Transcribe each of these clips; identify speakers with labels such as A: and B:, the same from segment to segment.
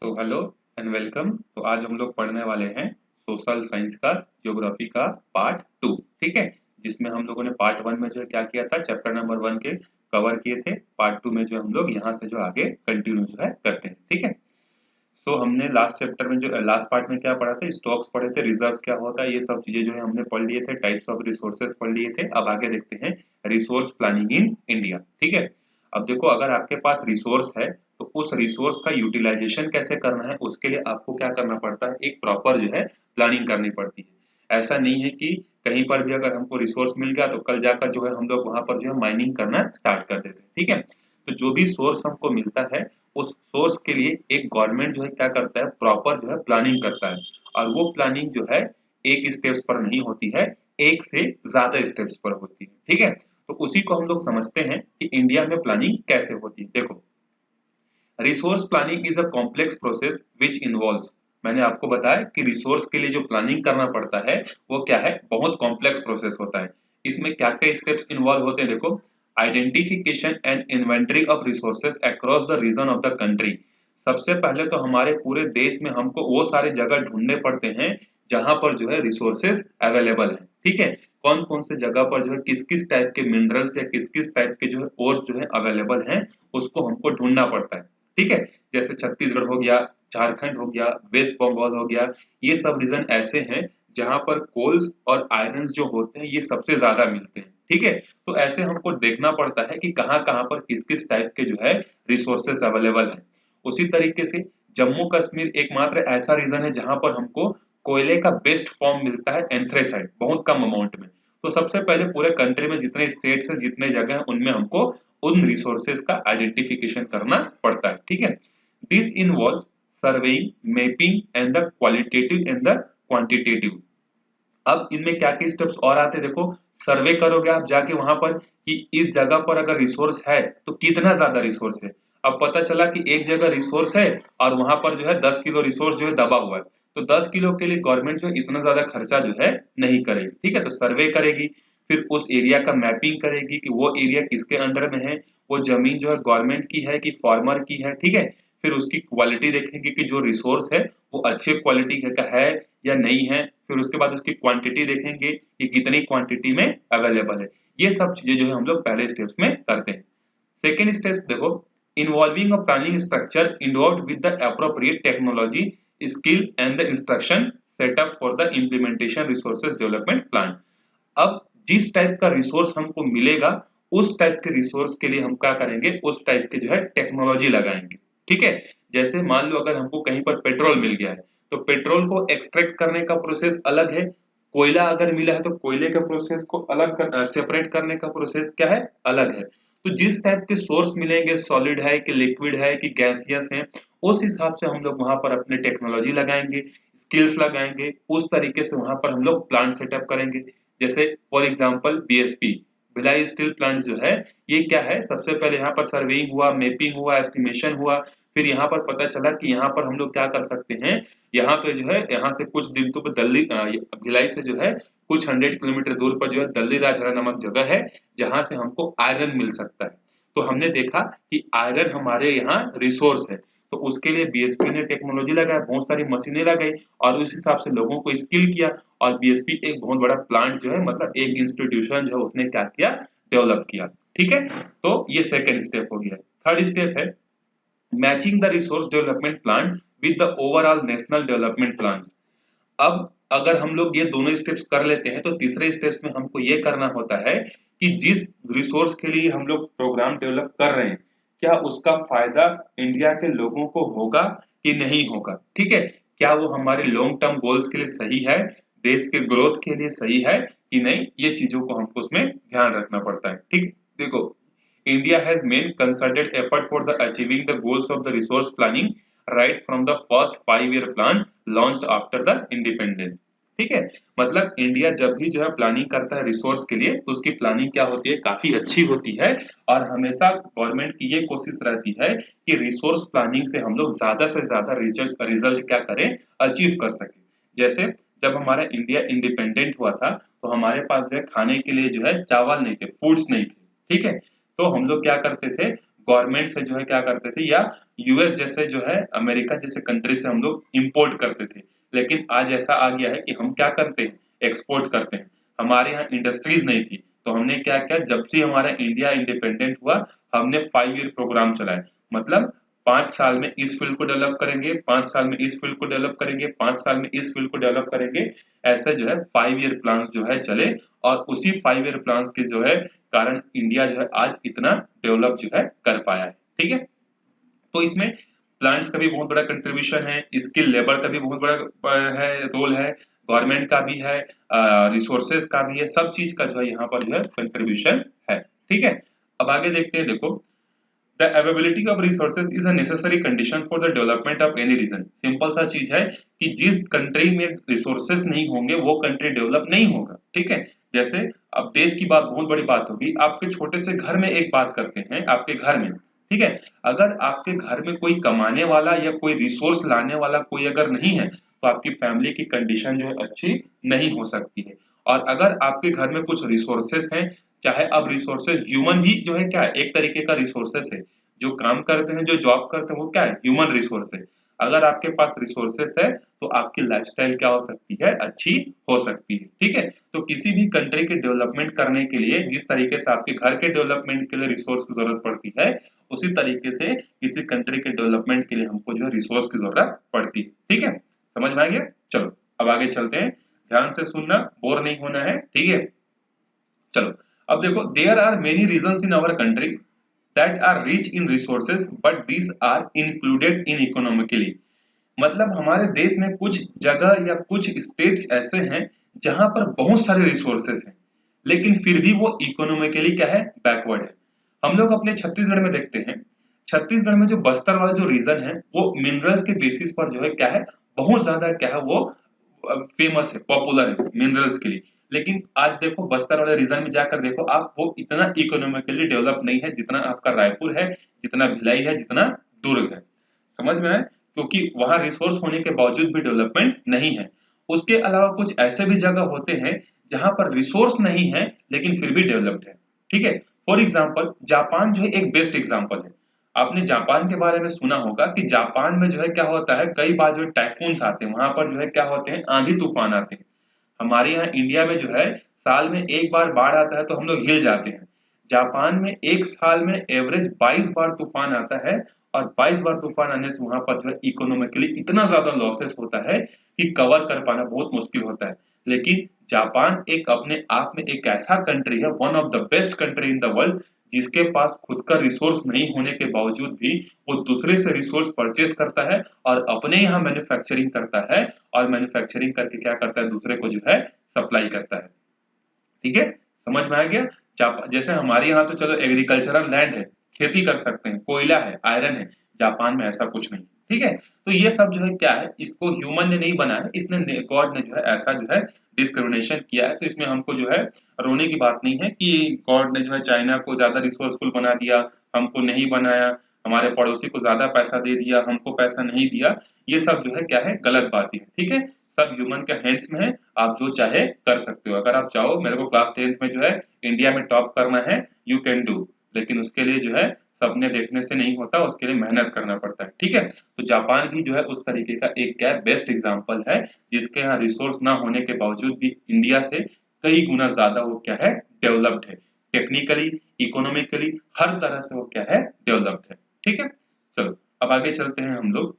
A: Hello and welcome. तो आज हम लोग पढ़ने वाले हैं सोशल साइंस का ज्योग्राफी का पार्ट 2। ठीक है, जिसमें हम लोगों ने पार्ट 1 में जो है क्या किया था, चैप्टर नंबर 1 के कवर किए थे। पार्ट 2 में जो हम लोग यहाँ से जो आगे कंटिन्यू जो है करते हैं। ठीक है, हमने लास्ट चैप्टर में जो लास्ट पार्ट में क्या पढ़ा था, स्टॉक्स पढ़े थे, रिजर्व्स क्या होता है, ये सब चीजें जो है हमने पढ़ लिए थे, टाइप्स ऑफ रिसोर्सेज पढ़ लिए थे। अब आगे देखते हैं रिसोर्स प्लानिंग इन इंडिया। ठीक है, अब देखो, अगर आपके पास रिसोर्स है तो उस रिसोर्स का यूटिलाइजेशन कैसे करना है, उसके लिए आपको क्या करना पड़ता है, एक प्रॉपर जो है प्लानिंग करनी पड़ती है। ऐसा नहीं है कि कहीं पर भी अगर हमको रिसोर्स मिल गया तो कल जाकर जो है हम लोग वहां पर जो है माइनिंग करना स्टार्ट कर देते हैं। ठीक है, तो जो भी सोर्स हमको मिलता है उस सोर्स के लिए एक गवर्नमेंट जो है क्या करता है, प्रॉपर जो है प्लानिंग करता है। और वो प्लानिंग जो है एक स्टेप्स पर नहीं होती है, एक से ज्यादा स्टेप्स पर होती है। ठीक है, तो उसी को हम लोग समझते हैं कि इंडिया में प्लानिंग कैसे होती है। देखो, resource planning is a complex process which involves, मैंने आपको बताया कि रिसोर्स के लिए जो प्लानिंग करना पड़ता है वो क्या है, बहुत कॉम्प्लेक्स प्रोसेस होता है। इसमें क्या क्या स्टेप्स इन्वॉल्व होते हैं, देखो, identification and inventory of resources across the region of the country. सबसे पहले तो हमारे पूरे देश में हमको वो सारे जगह ढूंढने पड़ते हैं जहां पर जो है रिसोर्सेज अवेलेबल है। ठीक है, कौन कौन से जगह पर जो है किस किस टाइप के मिनरल्स या किस किस टाइप के जो है ओर्स जो है अवेलेबल हैं, उसको हमको ढूंढना पड़ता है। ठीक है, जैसे छत्तीसगढ़ हो गया, झारखंड हो गया, वेस्ट बंगाल हो गया, ये सब रीजन ऐसे हैं जहां पर कोल्स और आयरन जो होते हैं ये सबसे ज्यादा मिलते हैं। ठीक है, तो ऐसे हमको देखना पड़ता है कि कहाँ कहाँ पर किस किस टाइप के जो है रिसोर्सेस अवेलेबल है। उसी तरीके से जम्मू कश्मीर एकमात्र ऐसा रीजन है जहां पर हमको कोयले का बेस्ट फॉर्म मिलता है, एंथ्रेसाइट, बहुत कम अमाउंट में। तो सबसे पहले पूरे कंट्री में जितने स्टेट्स हैं, जितने जगह हैं, उनमें हमको उन रिसोर्सेज का आइडेंटिफिकेशन करना पड़ता है। ठीक है, this involve surveying, mapping and the qualitative and the quantitative. अब इनमें क्या क्या स्टेप्स और आते हैं, देखो, सर्वे करोगे आप जाके वहां पर कि इस जगह पर अगर रिसोर्स है तो कितना ज्यादा रिसोर्स है। अब पता चला कि एक जगह रिसोर्स है और वहां पर जो है 10 किलो रिसोर्स जो है दबा हुआ है, तो 10 किलो के लिए गवर्नमेंट जो है इतना ज्यादा खर्चा जो है नहीं करेगी। ठीक है, तो सर्वे करेगी, फिर उस एरिया का मैपिंग करेगी कि वो एरिया किसके अंडर में है, वो जमीन जो है गवर्नमेंट की है कि फार्मर की है। ठीक है, फिर उसकी क्वालिटी देखेंगे कि जो रिसोर्स है वो अच्छे क्वालिटी का है या नहीं है। फिर उसके बाद उसकी क्वांटिटी देखेंगे कि कितनी क्वांटिटी में अवेलेबल है। ये सब चीजें जो है हम लोग पहले स्टेप्स में करते हैं। सेकेंड स्टेप देखो, involving a planning structure involve with the appropriate technology, skill and the instruction setup for the implementation resources development plan. अब जिस टाइप का रिसोर्स हमको मिलेगा उस टाइप के रिसोर्स के लिए हम क्या करेंगे, उस टाइप के जो है टेक्नोलॉजी लगाएंगे। ठीक है, जैसे मान लो अगर हमको कहीं पर पेट्रोल मिल गया है तो पेट्रोल को एक्सट्रैक्ट करने का प्रोसेस अलग है, कोयला अगर मिला है तो कोयले के प्रोसेस को अलग सेपरेट करने का प्रोसेस क्या है, अलग है। तो जिस टाइप के सोर्स मिलेंगे, सॉलिड है कि लिक्विड है कि गैसियस है, उस हिसाब से हम लोग वहां पर अपने टेक्नोलॉजी लगाएंगे, स्किल्स लगाएंगे, उस तरीके से वहां पर हम लोग प्लांट सेटअप करेंगे। जैसे for example BSP, Bhilai steel plant जो है, ये क्या है, सबसे पहले यहाँ पर सर्वेइंग हुआ, मैपिंग हुआ, एस्टिमेशन हुआ, फिर यहाँ पर पता चला कि यहाँ पर हम लोग क्या कर सकते हैं, यहाँ पे जो है यहाँ से कुछ दिन तो दिल्ली भिलाई से जो है कुछ 100 किलोमीटर दूर पर जो है दल्ली राजहरा नामक जगह है जहां से हमको आयरन मिल सकता है। तो हमने देखा कि आयरन हमारे यहाँ रिसोर्स है, तो उसके लिए बीएसपी ने टेक्नोलॉजी लगाई, बहुत सारी मशीनें लगाई और उस हिसाब से लोगों को स्किल किया। और बीएसपी एक बहुत बड़ा प्लांट जो है, मतलब एक इंस्टीट्यूशन जो है उसने क्या किया, डेवलप किया। ठीक है, तो ये सेकेंड स्टेप हो गया। थर्ड स्टेप है matching the resource development plan with the overall national development plan. अब अगर हम लोग ये दोनों स्टेप्स कर लेते हैं तो तीसरे स्टेप्स में हमको ये करना होता है कि जिस रिसोर्स के लिए हम लोग प्रोग्राम डेवलप कर रहे हैं, क्या उसका फायदा इंडिया के लोगों को होगा कि नहीं होगा। ठीक है, क्या वो हमारे लॉन्ग टर्म गोल्स के लिए सही है, देश के ग्रोथ के लिए सही है कि नहीं, ये चीजों को हमको उसमें ध्यान रखना पड़ता है। ठीक, देखो, India has made concerted effort for the achieving the goals of the resource planning right from the first 5 year plan launched after the independence। ठीक है, मतलब इंडिया जब भी जो है प्लानिंग करता है रिसोर्स के लिए तो उसकी प्लानिंग क्या होती है, काफी अच्छी होती है। और हमेशा गवर्नमेंट की ये कोशिश रहती है कि रिसोर्स प्लानिंग से हम लोग ज्यादा से ज्यादा रिजल्ट क्या करें, अचीव कर सके। जैसे जब हमारा इंडिया इंडिपेंडेंट हुआ था तो हमारे पास जो है खाने के लिए जो है चावल नहीं थे, फूड्स नहीं थे। ठीक है, तो हम लोग क्या करते थे, गवर्नमेंट से जो है क्या करते थे, या यूएस जैसे जो है अमेरिका जैसे कंट्री से हम लोग इंपोर्ट करते थे। लेकिन आज ऐसा आ गया है कि हम क्या करते हैं, एक्सपोर्ट करते हैं। हमारे यहाँ इंडस्ट्रीज नहीं थी, तो हमने क्या किया, जब से हमारा इंडिया इंडिपेंडेंट हुआ हमने 5 ईयर प्रोग्राम चलाया। मतलब 5 साल में इस फील्ड को डेवलप करेंगे, 5 साल में इस फील्ड को डेवलप करेंगे, 5 साल में इस फील्ड को डेवलप करेंगे। ऐसे जो है 5 ईयर प्लान जो है चले, और उसी 5 ईयर प्लान के जो है कारण इंडिया जो है आज इतना डेवलप जो है कर पाया है। ठीक है, तो इसमें प्लांट्स का भी बहुत बड़ा कंट्रीब्यूशन है, स्किल लेबर का भी बहुत बड़ा है, रोल है, गवर्नमेंट का भी है, रिसोर्सेज का भी है, सब चीज का जो है यहाँ पर जो है कंट्रीब्यूशन है। ठीक है, अब आगे देखते हैं। देखो, the availability of resources is a necessary condition for the development of any region. Simple सा चीज है कि जिस कंट्री में रिसोर्सेज नहीं होंगे वो कंट्री डेवलप नहीं होगा। ठीक है, जैसे अब देश की बात बहुत बड़ी बात होगी, आपके छोटे से घर में एक बात करते हैं, आपके घर में, ठीक है, अगर आपके घर में कोई कमाने वाला या कोई रिसोर्स लाने वाला कोई अगर नहीं है, तो आपकी फैमिली की कंडीशन जो है अच्छी नहीं हो सकती है। और अगर आपके घर में कुछ रिसोर्सेस हैं, चाहे अब रिसोर्सेज ह्यूमन भी जो है क्या है, एक तरीके का रिसोर्सेस है, जो काम करते हैं, जो जॉब करते हैं, वो क्या है, ह्यूमन रिसोर्स है। अगर आपके पास रिसोर्सेस है तो आपकी लाइफस्टाइल क्या हो सकती है, अच्छी हो सकती है। ठीक है, तो किसी भी कंट्री के डेवलपमेंट करने के लिए जिस तरीके से आपके घर के डेवलपमेंट के लिए रिसोर्स की जरूरत पड़ती है, उसी तरीके से किसी कंट्री के डेवलपमेंट के लिए हमको जो है रिसोर्स की जरूरत पड़ती है। ठीक है, समझ में आ गया? चलो अब आगे चलते हैं, ध्यान से सुनना, बोर नहीं होना है। ठीक है, चलो अब देखो, there are many regions in our country that are rich in resources but these are included in economically. मतलब हमारे देश में कुछ जगह या कुछ स्टेट्स ऐसे हैं जहां पर बहुत सारे रिसोर्सेस हैं, लेकिन फिर भी वो इकोनॉमिकली क्या है, बैकवर्ड है। हम लोग अपने छत्तीसगढ़ में देखते हैं, छत्तीसगढ़ में जो बस्तर वाला जो रीजन है वो मिनरल्स के बेसिस पर जो है क्या है, बहुत ज्यादा क्या है, वो फेमस है, पॉपुलर है मिनरल्स के लिए। लेकिन आज देखो बस्तर वाले रीजन में जाकर देखो आप, वो इतना इकोनॉमिकली डेवलप नहीं है जितना आपका रायपुर है, जितना भिलाई है, जितना दुर्ग है। समझ में आए? क्योंकि वहां रिसोर्स होने के बावजूद भी डेवलपमेंट नहीं है। उसके अलावा कुछ ऐसे भी जगह होते हैं जहां पर रिसोर्स नहीं है लेकिन फिर भी डेवलप्ड है। ठीक है, फॉर एग्जांपल जापान जो है एक बेस्ट एग्जांपल है। आपने जापान के बारे में सुना होगा कि जापान में जो है क्या होता है, कई बार जो है टाइफून्स आते हैं, वहां पर जो है क्या होते हैं, आंधी तूफान आते हैं। हमारे यहाँ इंडिया में जो है साल में एक बार बाढ़ आता है तो हम लोग हिल जाते हैं। जापान में एक साल में एवरेज 22 बार तूफान आता है, और 22 बार तूफान आने से वहां पर जो है इकोनॉमिकली इतना ज्यादा लॉसेस होता है कि कवर कर पाना बहुत मुश्किल होता है। लेकिन जापान एक अपने आप में एक ऐसा कंट्री है, one of the best country in the world, जिसके पास खुद का रिसोर्स नहीं होने के बावजूद भी वो दूसरे से रिसोर्स परचेज करता है और अपने यहाँ मैन्युफैक्चरिंग करता है, और मैन्युफैक्चरिंग करके क्या करता है, दूसरे को जो है सप्लाई करता है। ठीक है, समझ में आ गया? जैसे हमारे यहाँ तो चलो एग्रीकल्चरल लैंड है, खेती कर सकते हैं, कोयला है, आयरन है, जापान में ऐसा कुछ नहीं। ठीक है, तो ये सब जो है क्या है, इसको ह्यूमन ने नहीं बनाया, इसने गॉड ने जो है ऐसा जो है डिस्क्रिमिनेशन किया है। तो इसमें हमको जो है रोने की बात नहीं है कि गॉड ने जो है चाइना को ज्यादा रिसोर्सफुल बना दिया, हमको नहीं बनाया, हमारे पड़ोसी को ज्यादा पैसा दे दिया, हमको पैसा नहीं दिया। ये सब जो है क्या है, गलत बात है। ठीक है, सब ह्यूमन के हैंड्स में है, आप जो चाहे कर सकते हो। अगर आप चाहो मेरे को क्लास 10th में जो है इंडिया में टॉप करना है, यू कैन डू, लेकिन उसके लिए जो है सपने देखने से नहीं होता, उसके लिए मेहनत करना पड़ता है। ठीक है, तो जापान भी जो है उस तरीके का एक क्या बेस्ट एग्जांपल है, जिसके यहाँ रिसोर्स ना होने के बावजूद भी इंडिया से कई गुना ज्यादा वो क्या है, डेवलप्ड है, टेक्निकली, इकोनॉमिकली, हर तरह से वो क्या है, डेवलप्ड है। ठीक है, चलो अब आगे चलते हैं हम लोग।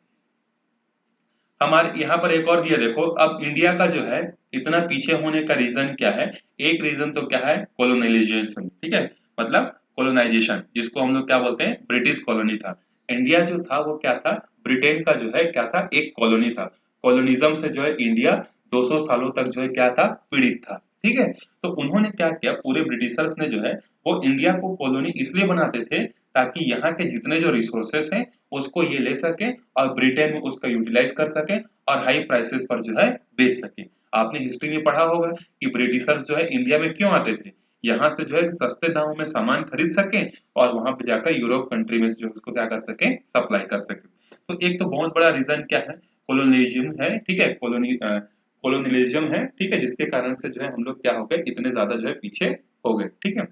A: हमारे यहाँ पर एक और दिया, देखो अब इंडिया का जो है इतना पीछे होने का रीजन क्या है। एक रीजन तो क्या है, कोलोनाइजेशन। ठीक है, मतलब कोलोनाइजेशन, जिसको हम लोग क्या बोलते हैं, ब्रिटिश कॉलोनी था। इंडिया जो था वो क्या था, ब्रिटेन का जो है क्या था, एक कॉलोनी था। कॉलोनिज्म से जो है इंडिया 200 सालों तक जो है क्या था, पीड़ित था। ठीक है, तो उन्होंने क्या किया, पूरे ब्रिटिशर्स ने जो है वो इंडिया को कॉलोनी इसलिए बनाते थे ताकि यहाँ के जितने जो रिसोर्सेस हैं उसको ये ले सके और ब्रिटेन में उसका यूटिलाइज कर सके और हाई प्राइसेस पर जो है बेच सके। आपने हिस्ट्री में पढ़ा होगा कि ब्रिटिशर्स जो है इंडिया में क्यों आते थे, यहाँ से जो है सस्ते दामों में सामान खरीद सके और वहां पे जाकर यूरोप कंट्री में जो है उसको क्या कर सके, सप्लाई कर सके। तो एक तो बहुत बड़ा रीजन क्या है, कोलोनियलिज्म है। ठीक है, कोलोनियलिज्म है। ठीक है, जिसके कारण से जो है हम लोग क्या हो गए, इतने ज्यादा जो है पीछे हो गए। ठीक है,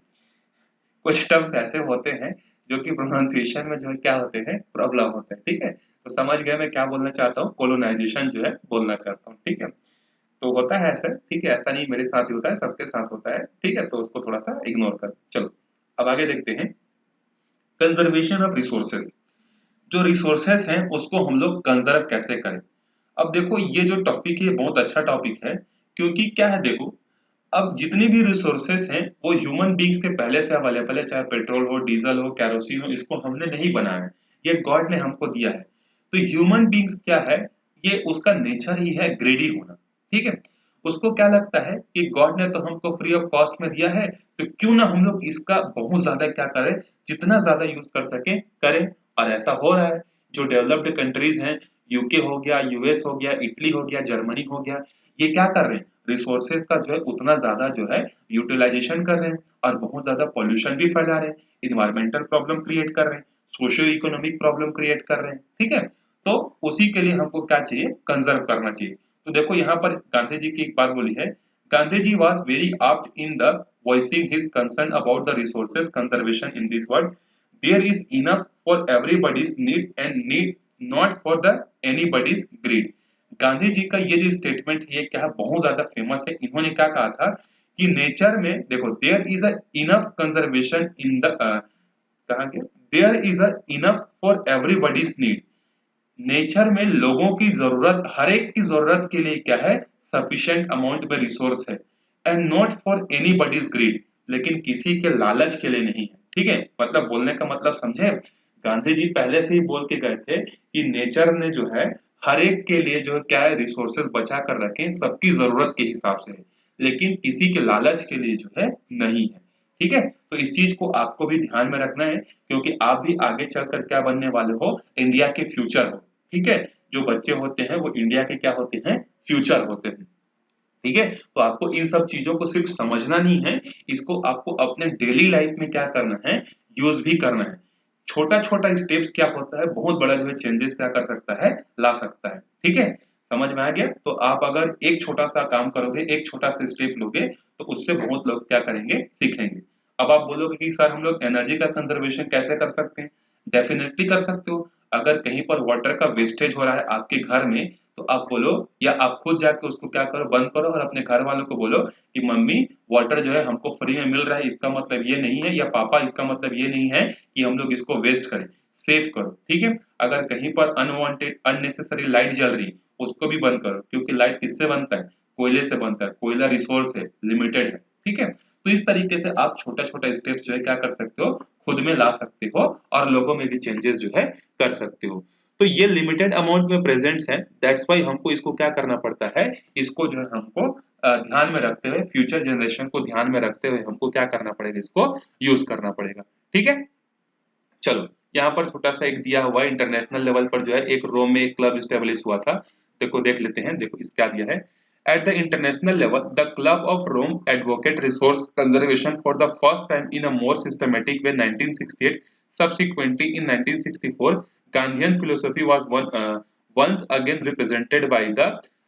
A: कुछ टर्म्स ऐसे होते हैं जो कि प्रोनाउंसिएशन में जो है क्या होते हैं, प्रॉब्लम होते हैं, ठीक है। तो समझ गए मैं क्या बोलना चाहता हूँ, कोलोनाइजेशन जो है बोलना चाहता हूँ, ठीक है। तो होता है ऐसा, ठीक है, ऐसा नहीं मेरे साथ ही होता है, सबके साथ होता है, ठीक है, तो उसको थोड़ा सा इग्नोर कर। चलो अब आगे देखते हैं, कंजर्वेशन ऑफ रिसोर्सेज। जो रिसोर्सेस हैं उसको हम लोग कंजर्व कैसे करें। अब देखो ये जो टॉपिक है बहुत अच्छा टॉपिक है, क्योंकि क्या है देखो, अब जितनी भी रिसोर्सेस हैं वो ह्यूमन बींग्स के पहले से अवेलेबल है, चाहे पेट्रोल हो, डीजल हो, कैरोसिन हो, इसको हमने नहीं बनाया है, ये गॉड ने हमको दिया है। तो ह्यूमन बींग्स क्या है, ये उसका नेचर ही है ग्रेडी होना, ठीक है। उसको क्या लगता है कि गॉड ने तो हमको फ्री ऑफ कॉस्ट में दिया है, तो क्यों ना हम लोग इसका बहुत ज्यादा क्या करें, जितना ज्यादा यूज कर सके करें। और ऐसा हो रहा है, जो डेवलप्ड कंट्रीज हैं, यूके हो गया, यूएस हो गया, इटली हो गया, जर्मनी हो गया, ये क्या कर रहे हैं, रिसोर्सेज का जो है उतना ज्यादा जो है यूटिलाइजेशन कर रहे हैं, और बहुत ज्यादा पॉल्यूशन भी फैला रहे हैं, इन्वायरमेंटल प्रॉब्लम क्रिएट कर रहे हैं, सोशियो इकोनॉमिक प्रॉब्लम क्रिएट कर रहे हैं, ठीक है। तो उसी के लिए हमको क्या चाहिए, कंजर्व करना चाहिए। तो देखो यहाँ पर गांधी जी की एक बात बोली है, Gandhi ji was very apt in the voicing his concern about the resources conservation in this world. There is enough for everybody's need and need not for the anybody's greed. Gandhi ji का ये जो स्टेटमेंट है, ये क्या है, बहुत ज्यादा फेमस है। इन्होंने क्या कहा था कि नेचर में देखो, there is a enough conservation in the, कहा गया, there is a enough for everybody's need. Nature में लोगों की जरूरत, हर एक की जरूरत के लिए क्या है, सफिशिएंट अमाउंट में रिसोर्स है, and not for anybody's greed, लेकिन किसी के लालच के लिए नहीं है, ठीक है। मतलब बोलने का मतलब समझे, गांधी जी पहले से ही बोल के गए थे कि नेचर ने जो है हर एक के लिए जो है क्या है, रिसोर्सेज बचा कर रखे, सबकी जरूरत के हिसाब से है, लेकिन किसी के लालच के लिए जो है नहीं है, ठीक है। तो इस चीज को आपको भी ध्यान में रखना है, क्योंकि आप भी आगे चलकर क्या बनने वाले हो, इंडिया के फ्यूचर हो, ठीक है। जो बच्चे होते हैं वो इंडिया के क्या होते हैं, फ्यूचर होते हैं, ठीक है। तो आपको इन सब चीजों को सिर्फ समझना नहीं है, इसको आपको अपने डेली लाइफ में क्या करना है, यूज भी करना है। छोटा छोटा स्टेप्स क्या होता है, बहुत बड़ा जो है चेंजेस क्या कर सकता है, ला सकता है, ठीक है। समझ में आ गया। तो आप अगर एक छोटा सा काम करोगे, एक छोटा सा स्टेप लोगे, तो उससे बहुत लोग क्या करेंगे, सीखेंगे। अब आप बोलोगे कि सर हम लोग एनर्जी का कंजर्वेशन कैसे कर सकते हैं, डेफिनेटली कर सकते हो। अगर कहीं पर वाटर का वेस्टेज हो रहा है आपके घर में, तो आप बोलो, या आप खुद जाके उसको क्या करो, बंद करो, और अपने घर वालों को बोलो कि मम्मी वाटर जो है हमको फ्री में मिल रहा है, इसका मतलब ये नहीं है, या पापा इसका मतलब ये नहीं है कि हम लोग इसको वेस्ट करें, सेव करो, ठीक है। अगर कहीं पर अनवांटेड अननेसेसरी लाइट जल रही, उसको भी बंद करो, क्योंकि लाइट किससे बनता है, कोयले से बनता है, कोयला रिसोर्स है, लिमिटेड है, ठीक है। तो इस तरीके से आप छोटा छोटा स्टेप जो है क्या कर सकते हो, खुद में ला सकते हो, और लोगों में भी चेंजेस जो है कर सकते हो। तो ये लिमिटेड अमाउंट में प्रेजेंट्स है, दैट्स वाई हमको इसको क्या करना पड़ता है, इसको जो है हमको ध्यान में रखते हुए, फ्यूचर जनरेशन को ध्यान में रखते हुए हमको क्या करना पड़ेगा, इसको यूज करना पड़ेगा, ठीक है। चलो यहाँ पर छोटा सा एक दिया हुआ है, इंटरनेशनल लेवल पर जो है एक रोम में एक क्लब स्टेब्लिश हुआ था। देखो देख लेते हैं, देखो इस क्या दिया है, at the international level the club of Rome advocate resource conservation for the first time in a more systematic way 1968. Subsequently in 1964 Gandhian philosophy was once again represented by the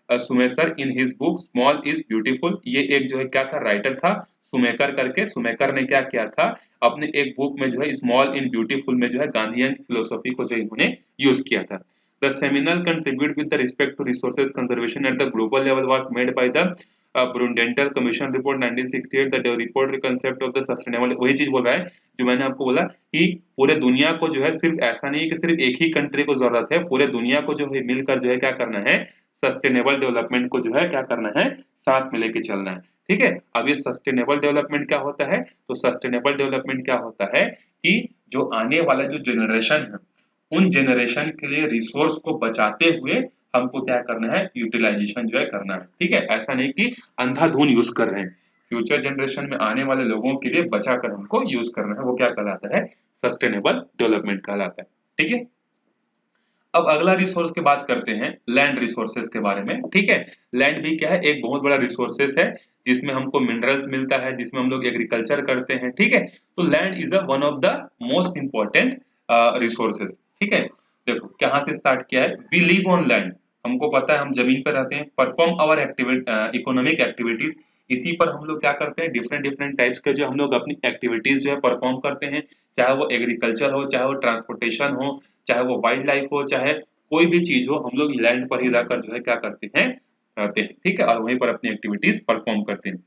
A: Schumacher in his book small is beautiful. ये एक जो है क्या था, writer था सुमेकर करके, सुमेकर ने क्या किया था, अपने एक बुक में जो है स्मॉल इन ब्यूटीफुल में जो है गांधीयन फिलोसॉफी को जो इन्होंने यूज किया था। The seminal contribute with the respect to resources conservation at the global level was made by the Brundtland commission report 1968। The report concept of the sustainable, वही चीज बोल रहा है जो मैंने आपको बोला कि पूरे दुनिया को जो है, सिर्फ ऐसा नहीं है कि सिर्फ एक ही कंट्री को जरूरत है, पूरे दुनिया को जो है मिलकर जो है क्या करना है, सस्टेनेबल डेवलपमेंट को जो है क्या करना है, साथ में लेके चलना है, ठीक है। अब ये सस्टेनेबल डेवलपमेंट क्या होता है, तो सस्टेनेबल डेवलपमेंट क्या होता है कि जो आने वाला जो जनरेशन है, उन जनरेशन के लिए रिसोर्स को बचाते हुए हमको क्या करना है, यूटिलाइजेशन जो है करना है, ठीक है। ऐसा नहीं कि अंधाधुन यूज कर रहे हैं, फ्यूचर जनरेशन में आने वाले लोगों के लिए बचाकर हमको यूज करना है, वो क्या कहलाता है, सस्टेनेबल डेवलपमेंट कहलाता है, ठीक है। अब अगला रिसोर्स की बात करते हैं, लैंड रिसोर्सेज के बारे में, ठीक है। लैंड भी क्या है, एक बहुत बड़ा रिसोर्सेज है, जिसमें हमको मिनरल्स मिलता है, जिसमें हम लोग एग्रीकल्चर करते हैं, ठीक है। तो land is a one of the most important resources, ठीक है। देखो कहाँ से स्टार्ट किया है, वी लिव ऑन लैंड, हमको पता है हम जमीन पर रहते हैं, perform our activity economic activities इसी पर हम लोग क्या करते हैं, डिफरेंट डिफरेंट टाइप्स के जो हम लोग अपनी एक्टिविटीज जो है परफॉर्म करते हैं, चाहे वो एग्रीकल्चर हो, चाहे वो ट्रांसपोर्टेशन हो, चाहे वो वाइल्ड लाइफ हो, चाहे कोई भी चीज हो, हम लोग लैंड पर ही रहकर जो है क्या करते हैं, रहते हैं, ठीक है, और वहीं पर अपनी एक्टिविटीज परफॉर्म करते हैं।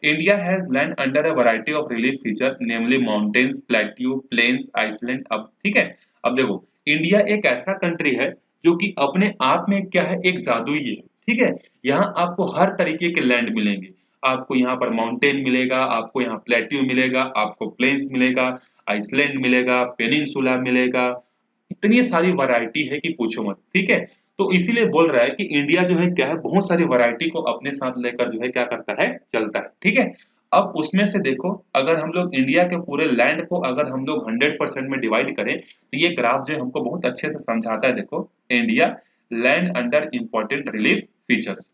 A: India has land under a variety of relief feature, namely mountains, plateau, plains, Iceland। अब ठीक है, अब देखो इंडिया एक ऐसा कंट्री है जो कि अपने आप में क्या है, एक जादू ही है, ठीक है। यहाँ आपको हर तरीके के लैंड मिलेंगे, आपको यहाँ पर माउंटेन मिलेगा, आपको यहाँ प्लेट्यू मिलेगा, आपको प्लेन्स मिलेगा, आइसलैंड मिलेगा, पेनिनसुला मिलेगा, इतनी सारी वैरायटी है कि पूछो मत, ठीक है। तो इसीलिए बोल रहा है कि इंडिया जो है क्या है, बहुत सारी वैरायटी को अपने साथ लेकर जो है क्या करता है, चलता है, ठीक है। अब उसमें से देखो, अगर हम लोग इंडिया के पूरे लैंड को अगर हम लोग 100% में डिवाइड करें, तो ये ग्राफ जो है हमको बहुत अच्छे से समझाता है। देखो, India land under important relief features.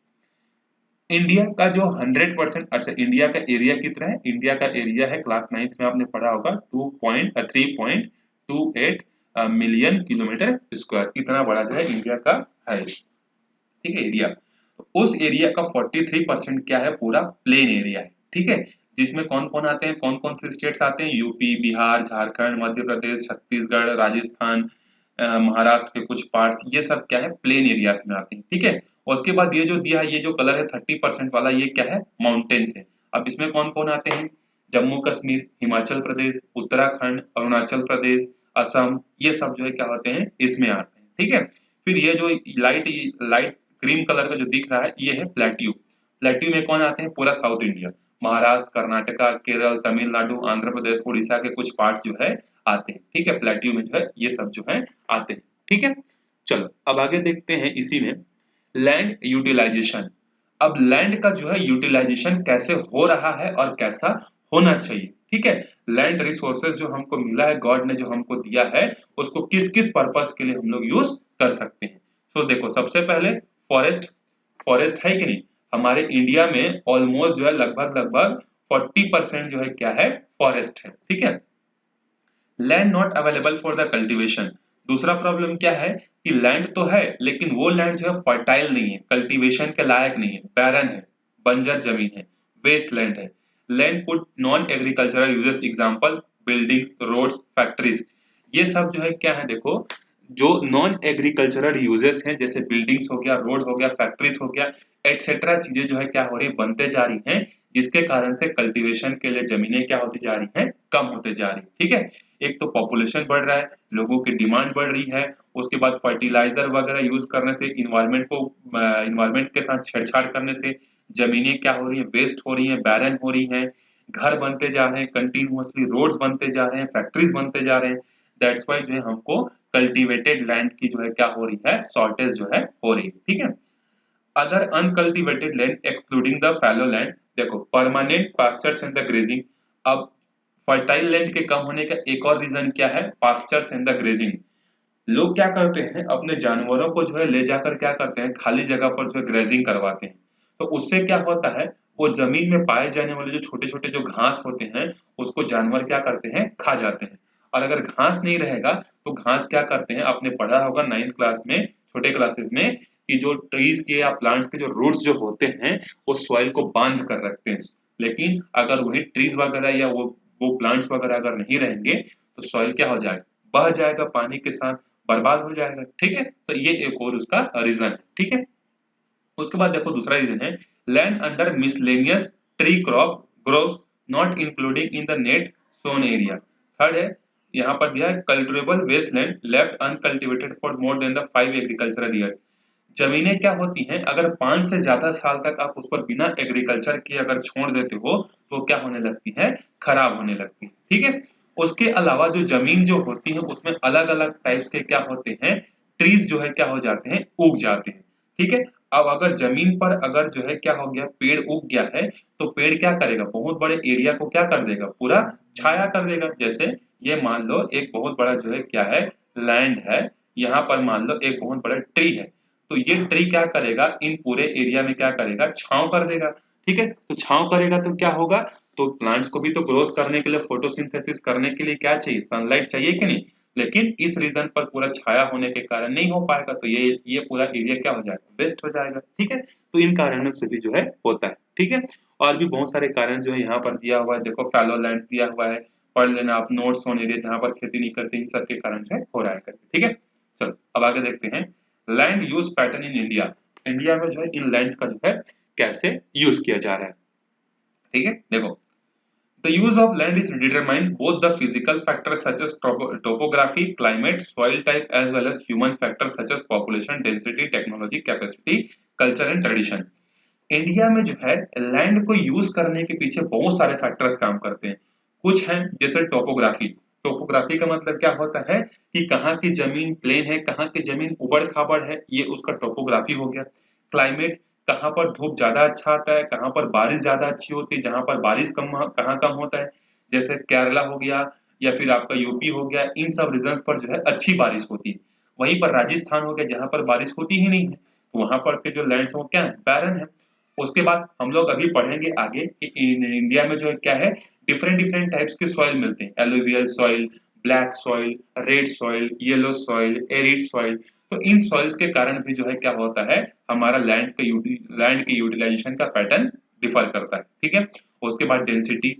A: India का जो 100%, अच्छा इंडिया का एरिया कितना है, इंडिया का एरिया है, क्लास 9th में आपने पढ़ा होगा, 3.28 मिलियन किलोमीटर स्क्वायर, इतना बड़ा जो है इंडिया का है, ठीक है, एरिया। तो उस एरिया का 43% क्या है, पूरा प्लेन एरिया है, ठीक है, जिसमें कौन कौन आते हैं, कौन कौन से स्टेट्स आते हैं, यूपी, बिहार, झारखंड, मध्य प्रदेश, छत्तीसगढ़, राजस्थान, महाराष्ट्र के कुछ पार्ट्स, ये सब क्या है, प्लेन एरियाज में आते हैं, ठीक है। और उसके बाद ये जो दिया है, ये जो कलर है 30% वाला, ये क्या है, माउंटेन्स है। अब इसमें कौन कौन आते हैं, जम्मू कश्मीर, हिमाचल प्रदेश, उत्तराखंड, अरुणाचल प्रदेश, असम, ये सब जो है क्या होते हैं, इसमें आते हैं, ठीक है। फिर ये जो लाइट लाइट क्रीम कलर का जो दिख रहा है, ये है प्लेट्यू। प्लेट्यू में कौन आते हैं, पूरा साउथ इंडिया, महाराष्ट्र, कर्नाटका, केरल, तमिलनाडु, आंध्र प्रदेश, उड़ीसा के कुछ पार्ट्स जो है आते हैं, ठीक है, प्लेट्यू में जो है ये सब जो है आते हैं, ठीक है। चलो अब आगे देखते हैं इसी में लैंड यूटिलाइजेशन। अब लैंड का जो है यूटिलाइजेशन कैसे हो रहा है और कैसा होना चाहिए, ठीक है। लैंड रिसोर्सेज जो हमको मिला है, गॉड ने जो हमको दिया है, उसको किस किस पर्पस के लिए हम लोग यूज कर सकते हैं। तो देखो, सबसे पहले फॉरेस्ट, फॉरेस्ट है कि नहीं, हमारे इंडिया में ऑलमोस्ट जो है लगभग लगभग 40% जो है क्या है, फॉरेस्ट है, ठीक है। Land not available for the cultivation. दूसरा प्रॉब्लम क्या है कि लैंड तो है, लेकिन वो लैंड जो है फर्टाइल नहीं है, कल्टीवेशन के लायक नहीं है, बैरन है, बंजर जमीन है, वेस्ट लैंड है। Land put non agricultural uses, example buildings, roads, factories, ये सब जो है क्या है, देखो जो नॉन एग्रीकल्चरल यूजेस हैं, जैसे बिल्डिंग्स हो गया, रोड हो गया, फैक्ट्रीज हो गया, एटसेट्रा, चीजें जो है क्या हो रही है, बनते जा रही हैं, जिसके कारण से कल्टीवेशन के लिए जमीनें क्या होती जा रही हैं, कम होते जा रही है, ठीक है। एक तो पॉपुलेशन बढ़ रहा है, लोगों की डिमांड बढ़ रही है, उसके बाद फर्टिलाइजर वगैरह यूज करने से, इन्वायरमेंट के साथ छेड़छाड़ करने से जमीनें क्या हो रही हैं, वेस्ट हो रही हैं, बैरन हो रही हैं, घर बनते जा रहे हैं, कंटिन्यूअसली रोड्स बनते जा रहे हैं, फैक्ट्रीज बनते जा रहे हैं। दैट्स वाई जो है हमको कल्टीवेटेड लैंड की जो है क्या हो रही है, शॉर्टेज जो है हो रही है, ठीक है। Other uncultivated land excluding the fallow land, देखो permanent pastures and the grazing. अब फर्टाइल लैंड के कम होने का एक और रीजन क्या है, पास्चर्स एंड द ग्रेजिंग। लोग क्या करते हैं, अपने जानवरों को जो है ले जाकर क्या करते हैं, खाली जगह पर जो है ग्रेजिंग करवाते हैं। तो उससे क्या होता है, वो जमीन में पाए जाने वाले जो छोटे छोटे जो घास होते हैं, उसको जानवर क्या करते हैं, खा जाते हैं। और अगर घास नहीं रहेगा, तो घास क्या करते हैं, आपने पढ़ा होगा 9th क्लास में, छोटे क्लासेस में, कि जो ट्रीज के या प्लांट्स के जो रूट्स जो होते हैं, वो सॉइल को बांध कर रखते हैं। लेकिन अगर वही ट्रीज वगैरह या वो प्लांट्स वगैरह अगर नहीं रहेंगे, तो सॉइल क्या हो जाएगा, बह जाएगा, पानी के साथ बर्बाद हो जाएगा, ठीक है। तो ये एक और उसका रीजन है, ठीक है। उसके बाद देखो दूसरा रीजन है, land under miscellaneous tree crop groves not including in the net sown area. Third है, यहाँ पर दिया है cultivable wasteland left uncultivated for more than the 5 agricultural years. जमीनें क्या होती हैं, अगर 5 से ज्यादा साल तक आप उस पर बिना एग्रीकल्चर के अगर छोड़ देते हो, तो क्या होने लगती है, खराब होने लगती है, ठीक है। उसके अलावा जो जमीन जो होती है, उसमें अलग अलग टाइप्स के क्या होते हैं, ट्रीज जो है क्या हो जाते हैं, उग जाते हैं, ठीक है। अब अगर जमीन पर अगर जो है क्या हो गया, पेड़ उग गया है, तो पेड़ क्या करेगा, बहुत बड़े एरिया को क्या कर देगा, पूरा छाया कर देगा। जैसे ये मान लो एक बहुत बड़ा जो है क्या है, लैंड है, यहाँ पर मान लो एक बहुत बड़ा ट्री है, तो ये ट्री क्या करेगा, इन पूरे एरिया में क्या करेगा, छांव कर देगा, ठीक है। तो छांव करेगा तो क्या होगा, तो प्लांट्स को भी तो ग्रोथ करने के लिए, फोटोसिंथेसिस करने के लिए क्या चाहिए, सनलाइट चाहिए कि नहीं। लेकिन इस रीजन पर पूरा छाया होने के कारण नहीं हो पाएगा, तो ये पूरा एरिया क्या हो जाएगा, वेस्ट हो जाएगा, ठीक है। तो इन कारणों से भी जो है होता है, ठीक है। और भी बहुत सारे कारण जो है यहाँ पर दिया हुआ है, देखो फैलो लैंड्स दिया हुआ है, पढ़ लेना आप, नोट्स ऑन एरिया जहाँ पर खेती नहीं करते, इन सब के कारण जो है हो रहा है करके, ठीक है। चलो अब आगे देखते हैं land use pattern in India. India में जो है इन लैंड्स का जो है कैसे यूज किया जा रहा है, ठीक है। देखो the use of land is determined both the physical factors such as topography, climate, soil type as well as human factors such as population, density, technology, capacity, culture and tradition। India में जो है land को use करने के पीछे बहुत सारे factors काम करते हैं। कुछ हैं जैसे टोपोग्राफी। टोपोग्राफी का मतलब क्या होता है कि कहाँ की जमीन प्लेन है, कहाँ की जमीन उबड़ खाबड़ है, ये उसका टोपोग्राफी हो गया। क्लाइमेट, कहाँ पर धूप ज्यादा अच्छा आता है, कहाँ पर बारिश ज्यादा अच्छी होती है, जहां पर बारिश कम कहाँ कम होता है, जैसे केरला हो गया या फिर आपका यूपी हो गया, इन सब रीजन्स पर जो है अच्छी बारिश होती है। वहीं पर राजस्थान हो गया जहां पर बारिश होती ही नहीं है, तो वहां पर के जो लैंड्स वो क्या है, बैरन है। उसके बाद हम लोग अभी पढ़ेंगे आगे कि इंडिया में जो है क्या है, डिफरेंट डिफरेंट टाइप्स के सॉइल मिलते हैं, alluvial soil, black soil, red soil, yellow soil, arid soil. तो इन सॉइल्स के कारण भी जो है क्या होता है, हमारा लैंड के यूटिलाइजेशन का पैटर्न डिफर करता है, ठीक है। उसके बाद डेंसिटी,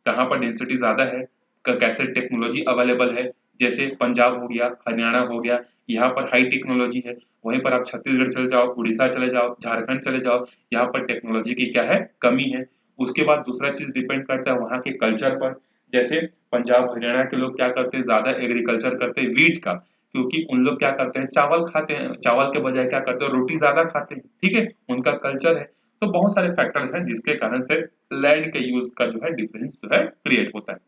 A: कहाँ पर डेंसिटी ज्यादा है, कैसे टेक्नोलॉजी अवेलेबल है, जैसे पंजाब हो गया, हरियाणा हो गया, यहाँ पर हाई टेक्नोलॉजी है। वहीं पर आप छत्तीसगढ़ चले जाओ, उड़ीसा चले जाओ, झारखंड चले जाओ, यहाँ पर टेक्नोलॉजी की क्या है, कमी है। उसके बाद दूसरा चीज डिपेंड करता है वहाँ के कल्चर पर। जैसे पंजाब हरियाणा के लोग क्या करते हैं, ज्यादा एग्रीकल्चर करते हैं वीट का, क्योंकि उन लोग क्या करते हैं, चावल खाते हैं, चावल के बजाय क्या करते हैं, रोटी ज्यादा खाते हैं, ठीक है, उनका कल्चर है। तो बहुत सारे फैक्टर्स हैं जिसके कारण से लैंड के यूज का जो है डिफरेंस जो है क्रिएट होता है,